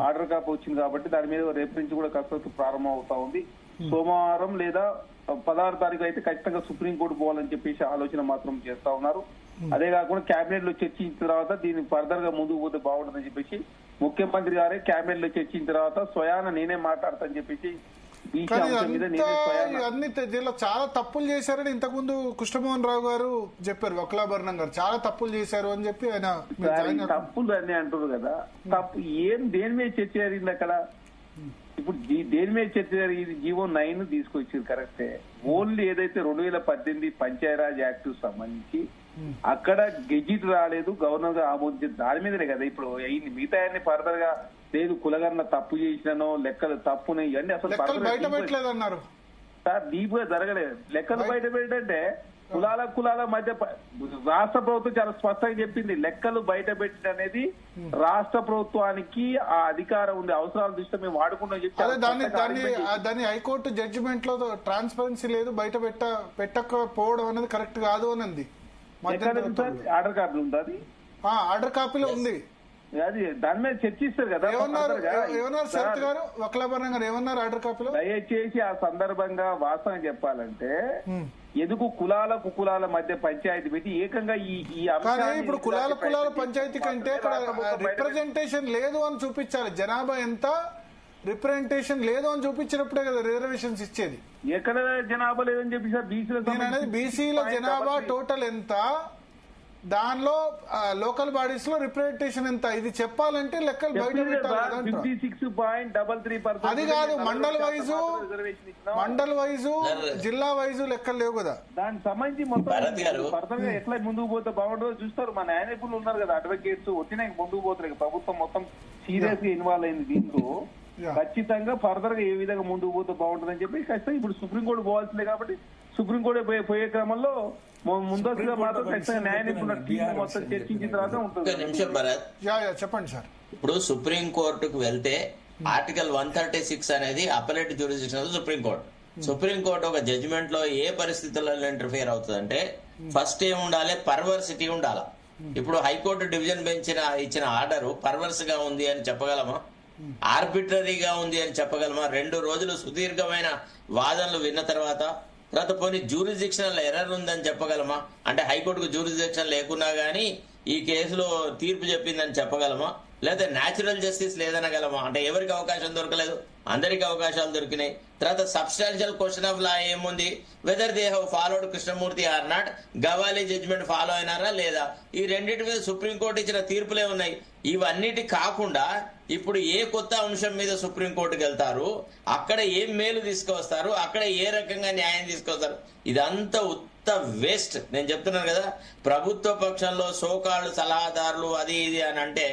ఆర్డర్ కాపీ వచ్చింది కాబట్టి దాని మీద రేపు నుంచి కూడా కసరత్తు ప్రారంభం అవుతా ఉంది. సోమవారం లేదా 16 తారీఖు అయితే ఖచ్చితంగా సుప్రీంకోర్టు పోవాలని చెప్పేసి ఆలోచన మాత్రం చేస్తా ఉన్నారు. అదే కాకుండా కేబినెట్ లో చర్చించిన తర్వాత దీన్ని ఫర్దర్ గా ముందుకు పోతే బాగుంటుందని చెప్పేసి ముఖ్యమంత్రి గారే కేబినెట్ లో చర్చించిన తర్వాత స్వయాన నేనే మాట్లాడతానని చెప్పేసి బీసీ కానీ అంశం మీద నేనే స్వయంగా అన్ని దీనిలో చాలా తప్పులు చేశారని ఇంతకుముందు కృష్ణమోహన్ రావు గారు చెప్పారు, వక్లాభరణం గారు చాలా తప్పులు చేశారు అని చెప్పి ఆయన తప్పులు అన్ని అంటారు కదా. తప్పు దేని మీద చర్చ జరిగింది అక్కడ? ఇప్పుడు దేని మీద చర్చ జరిగింది? జీవో 9 తీసుకొచ్చారు కరెక్టే. ఓన్లీ ఏదైతే 2018 పంచాయరాజ్ యాక్ట్ సంబంధించి అక్కడ గెజిట్ రాలేదు, గవర్నర్ గా ఆమోదించారు, దాని మీదనే కదా ఇప్పుడు అయింది. మిగతా అన్ని ఫర్దర్ గా లేదు కులగన్న తప్పు చేసినానో లెక్కలు తప్పునే ఇవన్నీ అసలు బయట పెట్టలేదన్నారు సార్. డీప్ గా జరగలేదు. లెక్కలు బయట పెట్టంటే కులాల మధ్య రాష్ట్ర ప్రభుత్వం చాలా స్పష్టంగా చెప్పింది, లెక్కలు బయట పెట్టడం అనేది రాష్ట్ర ప్రభుత్వానికి ఆ అధికారం ఉంది, అవసరాల దృష్ట్యా మేము వాడుకుంటాం చెప్పి దాన్ని హైకోర్టు జడ్జిమెంట్ లో ట్రాన్స్పరెన్సీ లేదు, బయట పెట్టకపోవడం అనేది కరెక్ట్ కాదు అని ఉంది. ఆర్డర్ కాపీలు ఉంది, అది ఆర్డర్ కాపీలో ఉంది. అది దాని మీద చర్చిస్తారు కదా. ఏమన్నారు శరత్ గారు, వక్లాభరణం గారు ఏమన్నారు ఆర్డర్ కాపీలో? దయచేసి ఆ సందర్భంగా వాస్తవం చెప్పాలంటే ఎందుకు కులాల మధ్య పంచాయతీ పెట్టి ఏకంగా ఈ ఇప్పుడు కులాల పంచాయతీ కంటే ఇక్కడ రిప్రజెంటేషన్ లేదు అని చూపించాలి. జనాభా ఎంత రిప్రజెంటేషన్ లేదు అని చూపించినప్పుడే కదా రిజర్వేషన్స్ ఇచ్చేది. ఎక్కడ జనాభా లేదని చెప్పి సార్ బీసీల జనాభా టోటల్ ఎంత, దానిలో లోకల్ బాడీస్ లో రిప్రజెంటేషన్ ఎంత, ఇది చెప్పాలంటే లెక్కలు బయట పెట్టాలి. 56.33%. అది కాదు మండల్ వైజు జిల్లా వైజు లెక్కలు లేవు కదా. దానికి సంబంధించి మొత్తం పర్సనల్ గా ఎట్లా ముందుకు పోతే బాగుంటుందో చూస్తారు. మా న్యాయ నిపుణులు ఉన్నారు కదా, అడ్వకేట్స్ వచ్చినా ముందుకు పోతారు. ప్రభుత్వం మొత్తం సీరియస్ గా ఇన్వాల్వ్ అయింది దీంట్లో. ఖచ్చితంగా ఫర్దర్ గా ఏ విధంగా ముందుకు పోతే బాగుంటుందని చెప్పి ఖచ్చితంగా ఇప్పుడు సుప్రీంకోర్టు పోవాల్సిందే. కాబట్టి సుప్రీంకోర్టు పోయే క్రమంలో ముందస్తుగా మాత్రం ఖచ్చితంగా న్యాయ నిపుణుల టీం మొత్తం చర్చించిన తర్వాత ఉంటుంది. చెప్పండి సార్. ఇప్పుడు సుప్రీంకోర్టుకు వెళ్తే ఆర్టికల్ 136 అనేది అపలేట్ జ్యూరిస్డిక్షన్ సుప్రీంకోర్టు. సుప్రీంకోర్టు ఒక జడ్జిమెంట్ లో ఏ పరిస్థితులలో ఇంటర్ఫియర్ అవుతుందంటే ఫస్ట్ ఏం ఉండాలి, పర్వర్సిటీ ఉండాలి. ఇప్పుడు హైకోర్టు డివిజన్ బెంచ్ ఇచ్చిన ఆర్డర్ పర్వర్స్ గా ఉంది అని చెప్పగలమా? ఆర్బిటరీగా ఉంది అని చెప్పగలమా? 2 రోజులు సుదీర్ఘమైన వాదనలు విన్న తర్వాత పోనీ జ్యూరిస్డిక్షనల్ ఎర్రర్ ఉందని చెప్పగలమా? అంటే హైకోర్టుకు జ్యూరిస్డిక్షన్ లేకున్నా గానీ ఈ కేసులో తీర్పు చెప్పిందని చెప్పగలమా? లేదా న్యాచురల్ జస్టిస్ లేదనగలమా? అంటే ఎవరికి అవకాశం దొరకలేదు, అందరికి అవకాశాలు దొరికినాయి. తర్వాత సబ్స్టాన్షియల్ క్వశ్చన్ ఆఫ్ లా ఏముంది, whether they have followed Krishnamurthy or not, Gawali judgment follow అయినారా లేదా, ఈ రెండింటి మీద సుప్రీంకోర్టు ఇచ్చిన తీర్పులే ఉన్నాయి. ఇవన్నిటి కాకుండా ఇప్పుడు ఏ కొత్త అంశం మీద సుప్రీంకోర్టుకు వెళ్తారు, అక్కడ ఏం మేలు తీసుకువస్తారు, అక్కడ ఏ రకంగా న్యాయం తీసుకొస్తారు, ఇదంతా ఉత్త వేస్ట్. నేను చెప్తున్నాను కదా, ప్రభుత్వ పక్షంలో సోకాళ్ళు సలహాదారులు అది ఇది అని అంటే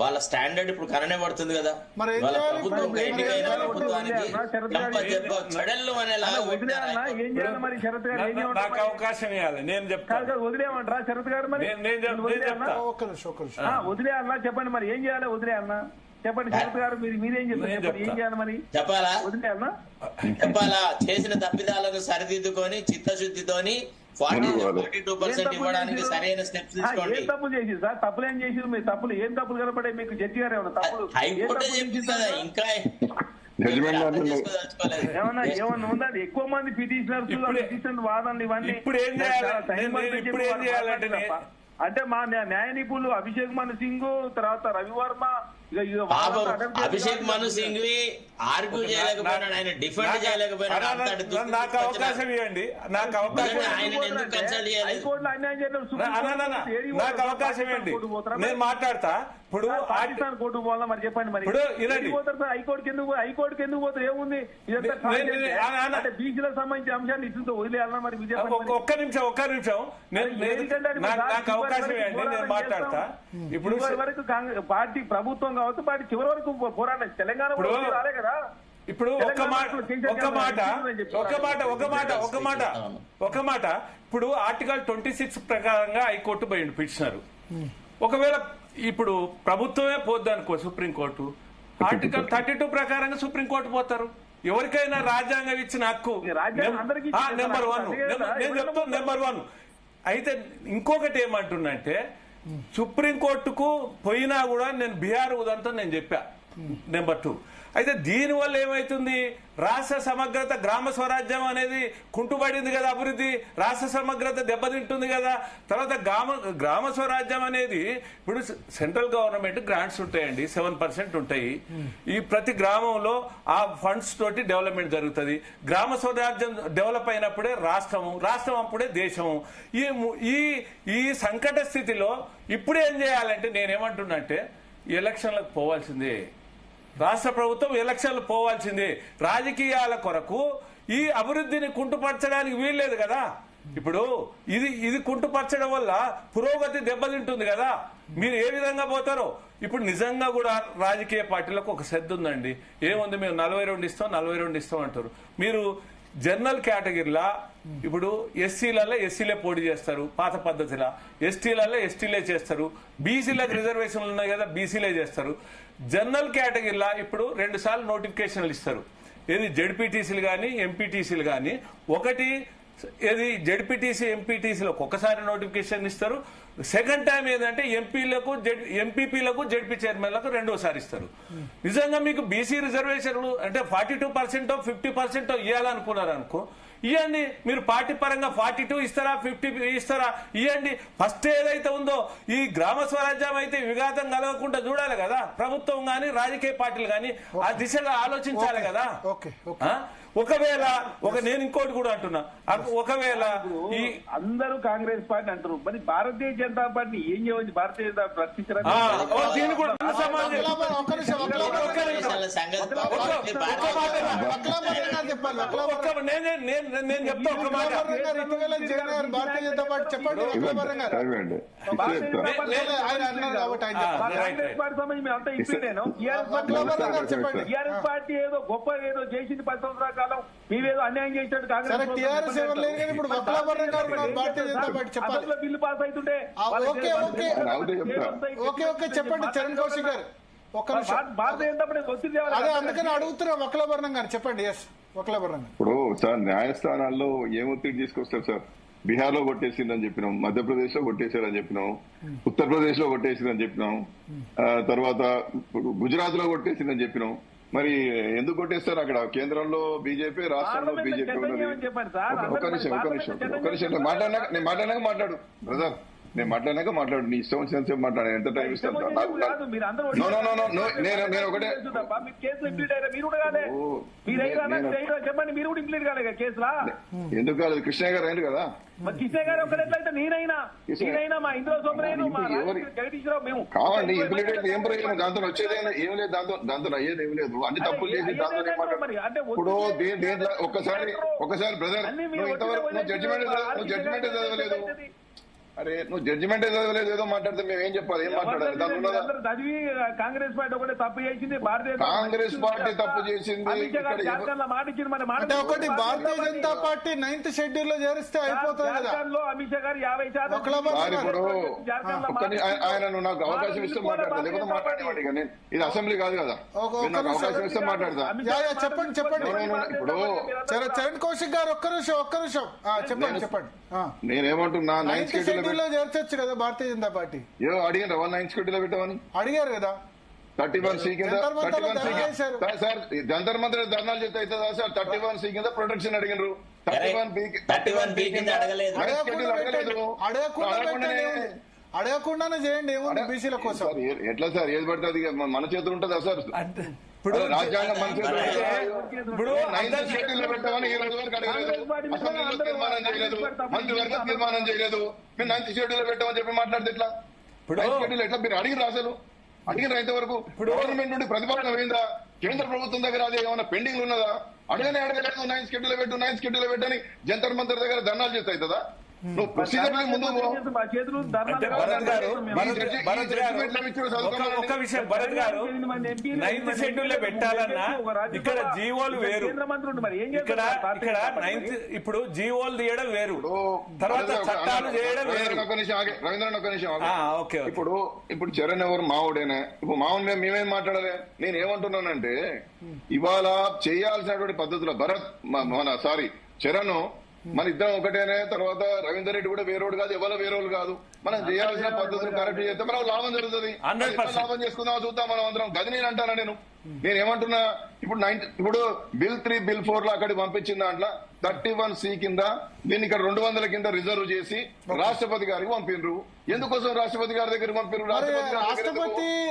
వాళ్ళ స్టాండర్డ్ ఇప్పుడు కననే పడుతుంది కదా. వాళ్ళ ప్రభుత్వం ఎన్నికైన ప్రభుత్వానికి చెడళ్ళు అనేలాగా నాకు అవకాశం ఇవ్వాలి, నేను చెప్తాను. వదిలేయమంటారా శరత్ గారు? మరి వదిలేయాలన్నా చెప్పండి, మరి ఏం చేయాలి? వదిలేయాలన్నా చెప్పండి శరత్ గారు, మీరేం చెప్తారు? ఏం చేయాలి మరి? చెప్పాలా? వదిలేయాలన్నా చెప్పాలా? చేసిన తప్పిదాలను సరిదిద్దుకొని చిత్తశుద్ధితోని 42% ఇవ్వడానికి సరైన స్టెప్స్ తీసుకోండి. ఏం తప్పులు చేసింది సార్? తప్పులు ఏం చేసింది? మీ తప్పులు ఏం తప్పులు కనపడే మీకు? జడ్జి గారు ఏమన్నా తప్పులు హైకోర్టు చెప్పింది కదా, ఇంకా ఏమన్నా ఉందా? ఎక్కువ మంది పిటిషనర్స్ వాదనలు ఇవన్నీ ఇప్పుడు ఏం చేయాలంటే అంటే మా న్యాయ నిపుణులు అభిషేక్ మను సింగ్, తర్వాత రవివర్మ, అభిషేక్ మను సింగ్ ఆర్గ్యూ చేయలేకపోయినాడు, ఆయన డిఫెండ్ చేయలేకపోయినాడు. నాకు అవకాశం ఇవ్వండి, నాకు అవకాశం ఆయన ఎందుకు కన్సల్ట్ చేయలేదు? నాకు అవకాశం ఇవ్వండి, నేను మాట్లాడతా. ఇప్పుడు పాకిస్తాన్ కోర్టు పోవాలా మరి చెప్పండి. మరి పోతారు సార్ హైకోర్టుకి ఎందుకు పోతారు? ఏముంది ఇదంతా బీసీలకు సంబంధించిన అంశాన్ని ఇస్తుందో వదిలేయాలన్నా మరి? ఒక్క నిమిషం నాకు అవకాశం ఇవ్వండి, నేను మాట్లాడతా. ఇప్పుడు వరకు పార్టీ ప్రభుత్వం కావచ్చు, పార్టీ చివరి వరకు పోరాటం తెలంగాణ రాలే కదా. ఇప్పుడు ఒక మాట ఇప్పుడు ఆర్టికల్ 26 ప్రకారంగా హైకోర్టు పిలిచినారు. ఒకవేళ ఇప్పుడు ప్రభుత్వమే పోద్ది అనుకో సుప్రీంకోర్టు, ఆర్టికల్ 32 ప్రకారంగా సుప్రీంకోర్టు పోతారు. ఎవరికైనా రాజ్యాంగం ఇచ్చిన హక్కు నెంబర్ 1. నేను చెప్తాను నెంబర్ 1. అయితే ఇంకొకటి ఏమంటున్నంటే సుప్రీంకోర్టుకు పోయినా కూడా నేను బీహార్ ఉదంతా నేను చెప్పా, నెంబర్ 2. అయితే దీనివల్ల ఏమైతుంది, రాష్ట్ర సమగ్రత, గ్రామ స్వరాజ్యం అనేది కుంటుపడింది కదా, అభివృద్ధి, రాష్ట్ర సమగ్రత దెబ్బతింటుంది కదా. తర్వాత గ్రామ స్వరాజ్యం అనేది ఇప్పుడు సెంట్రల్ గవర్నమెంట్ గ్రాంట్స్ ఉంటాయండి, 7% ఉంటాయి. ఈ ప్రతి గ్రామంలో ఆ ఫండ్స్ తోటి డెవలప్మెంట్ జరుగుతుంది. గ్రామ స్వరాజ్యం డెవలప్ అయినప్పుడే రాష్ట్రం అప్పుడే దేశము. ఈ సంకట స్థితిలో ఇప్పుడు ఏం చేయాలంటే నేనేమంటున్నా అంటే ఎలక్షన్లకు పోవాల్సిందే, రాష్ట్ర ప్రభుత్వం ఎలక్షన్లు పోవాల్సిందే. రాజకీయాల కొరకు ఈ అభివృద్ధిని కుంటుపరచడానికి వీల్లేదు కదా. ఇప్పుడు ఇది కుంటుపరచడం వల్ల పురోగతి దెబ్బతింటుంది కదా. మీరు ఏ విధంగా పోతారో ఇప్పుడు నిజంగా కూడా రాజకీయ పార్టీలకు ఒక శ్రద్ధ ఉందండి. ఏముంది, మేము 42 ఇస్తాం అంటారు. మీరు జనరల్ కేటగిరీలా ఇప్పుడు ఎస్సీలే పోటీ చేస్తారు పాత పద్ధతిలా, ఎస్టీలే చేస్తారు, బీసీలకు రిజర్వేషన్లు ఉన్నాయి కదా బీసీలే చేస్తారు. జనరల్ కేటగిరీలా ఇప్పుడు 2 సార్లు నోటిఫికేషన్లు ఇస్తారు. ఏది జెడ్పీటీసీలు కానీ ఎంపీటీసీలు కానీ, ఒకటి ఏది జెడ్పీటీసీ ఎంపీటీసీలకు ఒకసారి నోటిఫికేషన్ ఇస్తారు. సెకండ్ టైం ఏదంటే ఎంపీపీలకు జెడ్పీ చైర్మన్లకు రెండోసారి ఇస్తారు. నిజంగా మీకు బీసీ రిజర్వేషన్లు అంటే 42% 50% ఇవ్వాలనుకున్నారు అనుకో, ఇవ్వండి. మీరు పార్టీ పరంగా 42 ఇస్తారా 50 ఇస్తారా ఇవ్వండి. ఫస్ట్ ఏదైతే ఉందో ఈ గ్రామ స్వరాజ్యం అయితే విఘాతం కలగకుండా చూడాలి కదా ప్రభుత్వం గాని రాజకీయ పార్టీలు గాని, ఆ దిశగా ఆలోచించాలి కదా. ఒకవేళ నేను ఇంకోటి కూడా అంటున్నా, ఒకవేళ ఈ అందరూ కాంగ్రెస్ పార్టీ అంటారు, మరి భారతీయ జనతా పార్టీ ఏం చేయవచ్చు? భారతీయ జనతా ప్రశ్నించడం దీన్ని కూడా నేను చెప్తా ఒక మాట. భారతీయ జనతా పార్టీ చెప్పండి. టీఆర్ఎస్ పార్టీ ఏదో గొప్ప ఏదో చేసింది 10 సంవత్సరాల కాలం, మీరేదో అన్యాయం చేసినట్టు కాంగ్రెస్ బిల్లు పాస్ అవుతుంటే చెప్పండి. చరణ్ కౌశిక్ గారు ఒక్క భారతీయ జనతా పార్టీ ఒత్తిడి అదే అందుకని అడుగుతున్నా. వక్లాభరణం గారు చెప్పండి. వక్లాభరణం ఇప్పుడు సార్ న్యాయస్థానాల్లో ఏం ఒత్తిడి తీసుకొస్తారు సార్? బీహార్ లో కొట్టేసిందని చెప్పినాం, మధ్యప్రదేశ్ లో కొట్టేశారని చెప్పినాం, ఉత్తరప్రదేశ్ లో కొట్టేసిందని చెప్పినాం, తర్వాత గుజరాత్ లో కొట్టేసిందని చెప్పినాం. మరి ఎందుకు కొట్టేస్తారు? అక్కడ కేంద్రంలో బీజేపీ, రాష్ట్రంలో బీజేపీ ఉన్నది. ఒక్క నిమిషం నేను మాట్లాడినాక మాట్లాడు బ్రదర్, నేను మాట్లాడినాక మాట్లాడు. నీ ఇష్టం వచ్చినంతసేపు మాట్లాడు, ఎంత టైం ఇస్తాను? నేను ఒకటే చెప్పండి, మీరు కూడా ఇంప్లీట్ కాలేదు కేసులా? ఎందుకు కాలేదు? కృష్ణ గారు అయింది కదా. కిషోర్ గారు ఒకటైతే నేనైనా మా ఇందులో మేము కావండి. ఇంప్లీట్ అయితే ఏం ప్రయోజనం? దాంతో వచ్చేదైనా ఏం లేదు, దాంతో అయ్యేది ఏం లేదు. అన్ని తప్పులు చేసి దాంతో ఇప్పుడు దేంట్లో ఒకసారి బ్రదర్ నువ్వు ఇంతవరకు జడ్జిమెంట్ చదవలేదు. అరే నువ్వు జడ్జిమెంట్ చదవలేదు, ఏదో మాట్లాడితే మేము ఏం చెప్పాలి? ఏం మాట్లాడాలి? చదివి కాంగ్రెస్ పార్టీ ఒకటే తప్పు చేసింది, కాంగ్రెస్ పార్టీ తప్పు చేసింది. అంటే ఒకటి Bharatiya Janata party 9th schedule లో చేరిస్తే అయిపోతుంది కదా. అమిత్ షా గారు 50% ఇప్పుడు ఆయన నువ్వు నాకు అవకాశం ఇస్తే మాట్లాడతా, లేకపోతే మాట్లాడేవాడి. కానీ ఇది అసెంబ్లీ కాదు కదా, నాకు అవకాశం ఇస్తే మాట్లాడతా. చెప్పండి. ఇప్పుడు చరణ్ కౌశిక్ గారు ఒక్క నిమిషం చెప్పండి. నేనేమంటున్నా, 9th షెడ్యూల్ చేర్చొచ్చు కదా భారతీయ జనతా పార్టీ. ఏదో అడిగారు 9th షెడ్యూల్ పెట్టామని అడిగారు కదా. 31C కింద సార్ జంతర్ మంత్రి ధర్నాలు చెప్తే అవుతుందా సార్? 31C కింద ప్రొటెక్షన్ అడిగినారు, 31B కింద అడగలేదు. అడగకుండానే చేయండి, ఏముంది బీసీల కోసం. ఎట్లా సార్? ఏది పడుతుంది? మన చేతులు ఉంటుందా సార్? ఇప్పుడు రాజ్యాంగం మన చేతులు ఇప్పుడు 9th షెడ్యూల్ పెట్టామని ఈ రోజు వరకు అడగలేదు, అసెంబ్లీలో తీర్మానం చేయలేదు, మంత్రివర్గం తీర్మానం చేయలేదు. మీరు 9th షెడ్యూల్ పెట్టామని చెప్పి మాట్లాడితే ఎట్లా? 9th షెడ్యూల్ ఎట్లా మీరు అడిగిన అసలు అడిగిన ఇంతవరకు గవర్నమెంట్ నుండి ప్రతిపాదన పోయిందా? కేంద్ర ప్రభుత్వం దగ్గర అది ఏమైనా పెండింగ్ ఉన్నదా? అడగలేదు. 9th షెడ్యూల్ పెట్టని జంతర్ మంతర్ దగ్గర ధర్నాలు చేస్తే అవుతుందా? నువ్వు ప్రొసీజర్ ముందు ఒక విషయం భరత్ గారు, 9th షెడ్యూల్ పెట్టాలన్నా ఇక్కడ జీవోలు వేరు, ఇక్కడ 9th ఇప్పుడు జీవోలు తీయడం వేరు, తర్వాత చట్టాలు చేయడం వేరు. రవీంద్రన్ ఒక నిమిషం. ఇప్పుడు చరణ్ ఎవరు? మావుడేనా? ఇప్పుడు మావుడే మేమేం మాట్లాడాలి? నేను ఏమంటున్నానంటే ఇవాళ చేయాల్సినటువంటి పద్ధతుల చరణ్ మన ఇద్దరం ఒకటేనే. తర్వాత రవీందర్ రెడ్డి కూడా వేరేవాడు కాదు, ఎవరో వేరేవాళ్ళు కాదు. మనం చేయాల్సిన పద్ధతులు కరెక్ట్ చేస్తే మనం లాభం జరుగుతుంది. 100% లాభం చేసుకుందాం చూద్దాం మనం అందరం. గది నేను అంటానా, నేనేమంటున్నా, ఇప్పుడు బిల్ 3 బిల్ 4 లో అక్కడికి పంపించిన దాంట్లో 31C కింద దీన్ని ఇక్కడ 200 కింద రిజర్వ్ చేసి రాష్ట్రపతి గారికి పంపినరు. ఎందుకోసం రాష్ట్రపతి గారి దగ్గరికి పంపినరు?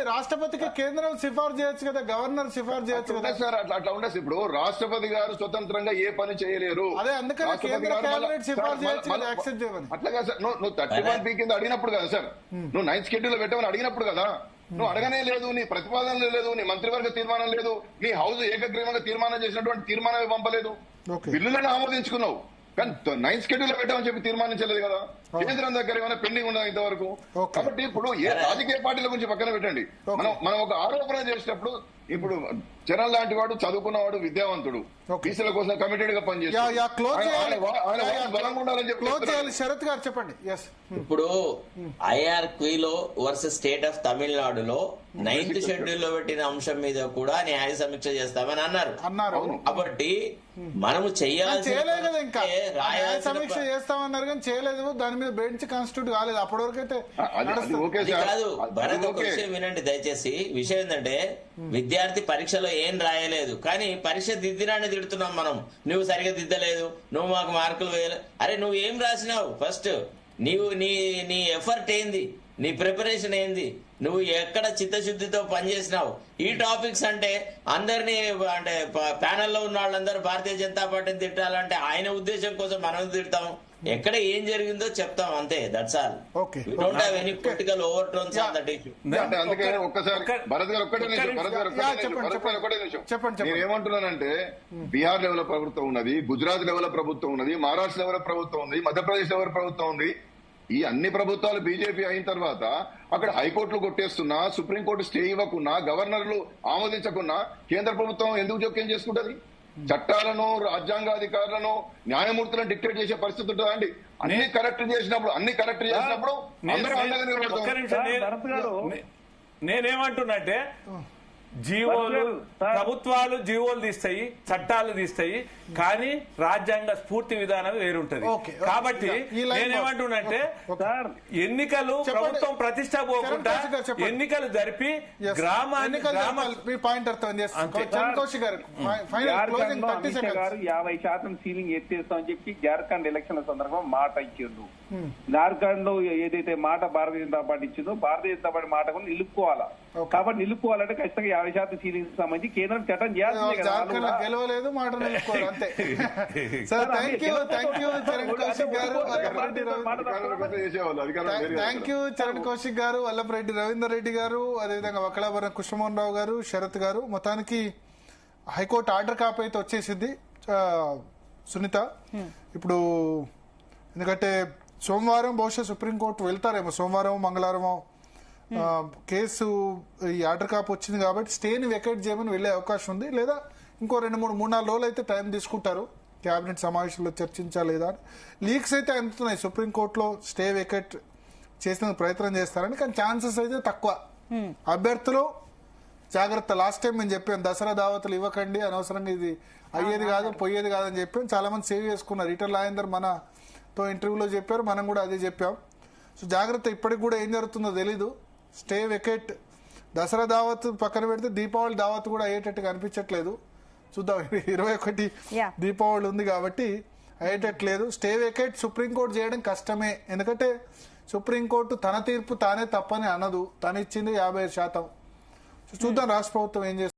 రాష్ట్రపతికి కేంద్రం సిఫార్సు చేయొచ్చు కదా, గవర్నర్ సిఫార్సు చేయొచ్చు కదా సార్. అట్లా ఉండదు. ఇప్పుడు రాష్ట్రపతి గారు స్వతంత్రంగా ఏ పని చేయలేరు. అదే అందుకని కేంద్ర కేబినెట్ సిఫార్సు చేయొచ్చు కదా, యాక్సెప్ట్ చేయమని. అట్లాగా సార్, నువ్వు 31B కింద అడిగినప్పుడు కదా సార్, నువ్వు 9th షెడ్యూల్ పెట్టమని అడిగినప్పుడు కదా, నువ్వు అడగనే లేదు, నీ ప్రతిపాదన లేదు, నీ మంత్రివర్గ తీర్మానం లేదు, నీ హౌస్ ఏకగ్రీవంగా తీర్మానం చేసినటువంటి తీర్మానమే పంపలేదు. బిల్లులను ఆమోదించుకున్నావు కానీ 9th షెడ్యూల్ పెట్టామని చెప్పి తీర్మానించలేదు కదా. కేంద్రం దగ్గర ఏమైనా పెండింగ్ ఉన్నది ఇంతవరకు. కాబట్టి ఇప్పుడు ఏ రాజకీయ పార్టీల గురించి పక్కన పెట్టండి. మనం ఒక ఆరోపణ చేసినప్పుడు, ఇప్పుడు చరణ్ లాంటి వాడు చదువుకున్నవాడు, విద్యావంతుడు, బీసీల కోసం కమిటెడ్ గా పనిచేస్తాడు. శరత్ గారు చెప్పండి. ఇప్పుడు ఐఆర్క్విలో వర్సెస్ స్టేట్ ఆఫ్ తమిళనాడులో 9th షెడ్యూల్ లో పెట్టిన అంశం మీద కూడా న్యాయ సమీక్ష చేస్తామని అన్నారు. కాబట్టి మనము చేయలేదు కదా, ఇంకా సమీక్ష చేస్తామన్నారు కానీ చేయలేదు. దాని మీద బెంచ్ కాన్స్టిట్యూట్ కాలేదు అప్పటి వరకు అయితే. కాదు భరత్, ఒక విషయం వినండి దయచేసి. విషయం ఏంటంటే విద్యార్థి పరీక్షలో ఏం రాయలేదు కానీ పరీక్ష దిద్దినాన్ని తిడుతున్నాం మనం. నువ్వు సరిగా దిద్దలేదు, నువ్వు మాకు మార్కులు వేయలేదు. అరే నువ్వు ఏం రాసినావు? ఫస్ట్ నీ ఎఫర్ట్ ఏంది, నీ ప్రిపరేషన్ ఏంది, నువ్వు ఎక్కడ చిత్తశుద్ధితో పనిచేసినావు? ఈ టాపిక్స్ అంటే అందరినీ, అంటే ప్యానెల్లో ఉన్న వాళ్ళందరూ భారతీయ జనతా పార్టీని తిట్టాలంటే ఆయన ఉద్దేశం కోసం మనం తిడతాం. ఎక్కడ ఏం జరిగిందో చెప్తాం అంతే. That's all. We don't have any political overtones on that issue. అందుకని ఒక్కసారి భరత్ గారు ఒక్కటే నిమిషం నేను ఏమంటున్నానంటే, బీహార్ లెవెల్ ప్రభుత్వం ఉన్నది, గుజరాత్ లెవెల్ ప్రభుత్వం ఉన్నది, మహారాష్ట్ర లెవెల్ ప్రభుత్వం ఉంది, మధ్యప్రదేశ్ లెవెల్ ప్రభుత్వం ఉంది. ఈ అన్ని ప్రభుత్వాలు బీజేపీ అయిన తర్వాత అక్కడ హైకోర్టులు కొట్టేస్తున్నా, సుప్రీంకోర్టు స్టే ఇవ్వకున్నా, గవర్నర్లు ఆమోదించకున్నా కేంద్ర ప్రభుత్వం ఎందుకు జోక్యం చేసుకుంటది? చట్టాలను, రాజ్యాంగాధికారులను, న్యాయమూర్తులను డిక్టేట్ చేసే పరిస్థితి ఉంటుందా అండి? అన్ని కరెక్ట్ చేసినప్పుడు అందరూ అండగా నిలబడతాం. నేనేమంటున్నట్టే, జీవోలు, ప్రభుత్వాలు జీవోలు తీస్తాయి, చట్టాలు తీస్తాయి, కానీ రాజ్యాంగ స్ఫూర్తి విధానం వేరుంటది. కాబట్టి నేనేమంటున్నంటే, ఎన్నికలు ప్రభుత్వం ప్రతిష్ట పోకుండా ఎన్నికలు జరిపి పాయింట్ అర్థం గారు 50% సీలింగ్ ఎత్తేస్తామని చెప్పి జార్ఖండ్ ఎలక్షన్ల సందర్భంగా మాట ఇచ్చిండు. జార్ఖండ్ లో ఏదైతే మాట భారతీయ జనతా పార్టీ ఇచ్చిందో, భారతీయ జనతా పార్టీ మాట కూడా నిలుపుకోవాలా. కాబట్టి నిలుపుకోవాలంటే ఖచ్చితంగా 50% సీలింగ్ సంబంధించి కేంద్రం చట్టం చేయాల్సిందే కదా. గెలవలేదు, మాట నిలుపుకోవాలి అంతే. Sir thank you Charan Kaushik గారు, థ్యాంక్ యూ చరణ్ కౌశిక్ గారు, వల్లభరెడ్డి రవీందర్ రెడ్డి గారు, అదేవిధంగా వకలాభరణం కృష్ణమోహన్ రావు గారు, శరత్ గారు. మొత్తానికి హైకోర్టు ఆర్డర్ కాపీ అయితే వచ్చేసింది సునీత. ఇప్పుడు ఎందుకంటే సోమవారం బహుశా సుప్రీంకోర్టు వెళ్తారేమో, సోమవారం మంగళవారం కేసు ఈ ఆర్డర్ కాపీ వచ్చింది కాబట్టి స్టేని వెకేట్ చేయమని వెళ్లే అవకాశం ఉంది. లేదా ఇంకో 2-3-4 రోజులు అయితే టైం తీసుకుంటారు కేబినెట్ సమావేశంలో చర్చించా లేదా అని. లీక్స్ అయితే అందుతున్నాయి, సుప్రీంకోర్టులో స్టే వెకేట్ చేసేందుకు ప్రయత్నం చేస్తారని. కానీ ఛాన్సెస్ అయితే తక్కువ. అభ్యర్థులు జాగ్రత్త. లాస్ట్ టైం మేము చెప్పాం, దసరా దావతులు ఇవ్వకండి, అనవసరంగా ఇది అయ్యేది కాదు పోయేది కాదని చెప్పాం. చాలా మంది సేవ్ చేసుకున్నారు. ఈటల రాజేందర్ మనతో ఇంటర్వ్యూలో చెప్పారు, మనం కూడా అదే చెప్పాం. సో జాగ్రత్త. ఇప్పటికి కూడా ఏం జరుగుతుందో తెలీదు. స్టే వెకేట్, దసరా దావత్ పక్కన పెడితే దీపావళి దావత్ కూడా అయ్యేటట్టుగా అనిపించట్లేదు. చూద్దాం, 21 దీపావళి ఉంది కాబట్టి అయ్యేటట్లేదు. స్టే వెకేట్ సుప్రీంకోర్టు చేయడం కష్టమే. ఎందుకంటే సుప్రీంకోర్టు తన తీర్పు తానే తప్పని అనదు, తను ఇచ్చింది 55%. చూద్దాం రాష్ట్ర ప్రభుత్వం ఏం చేస్తుంది.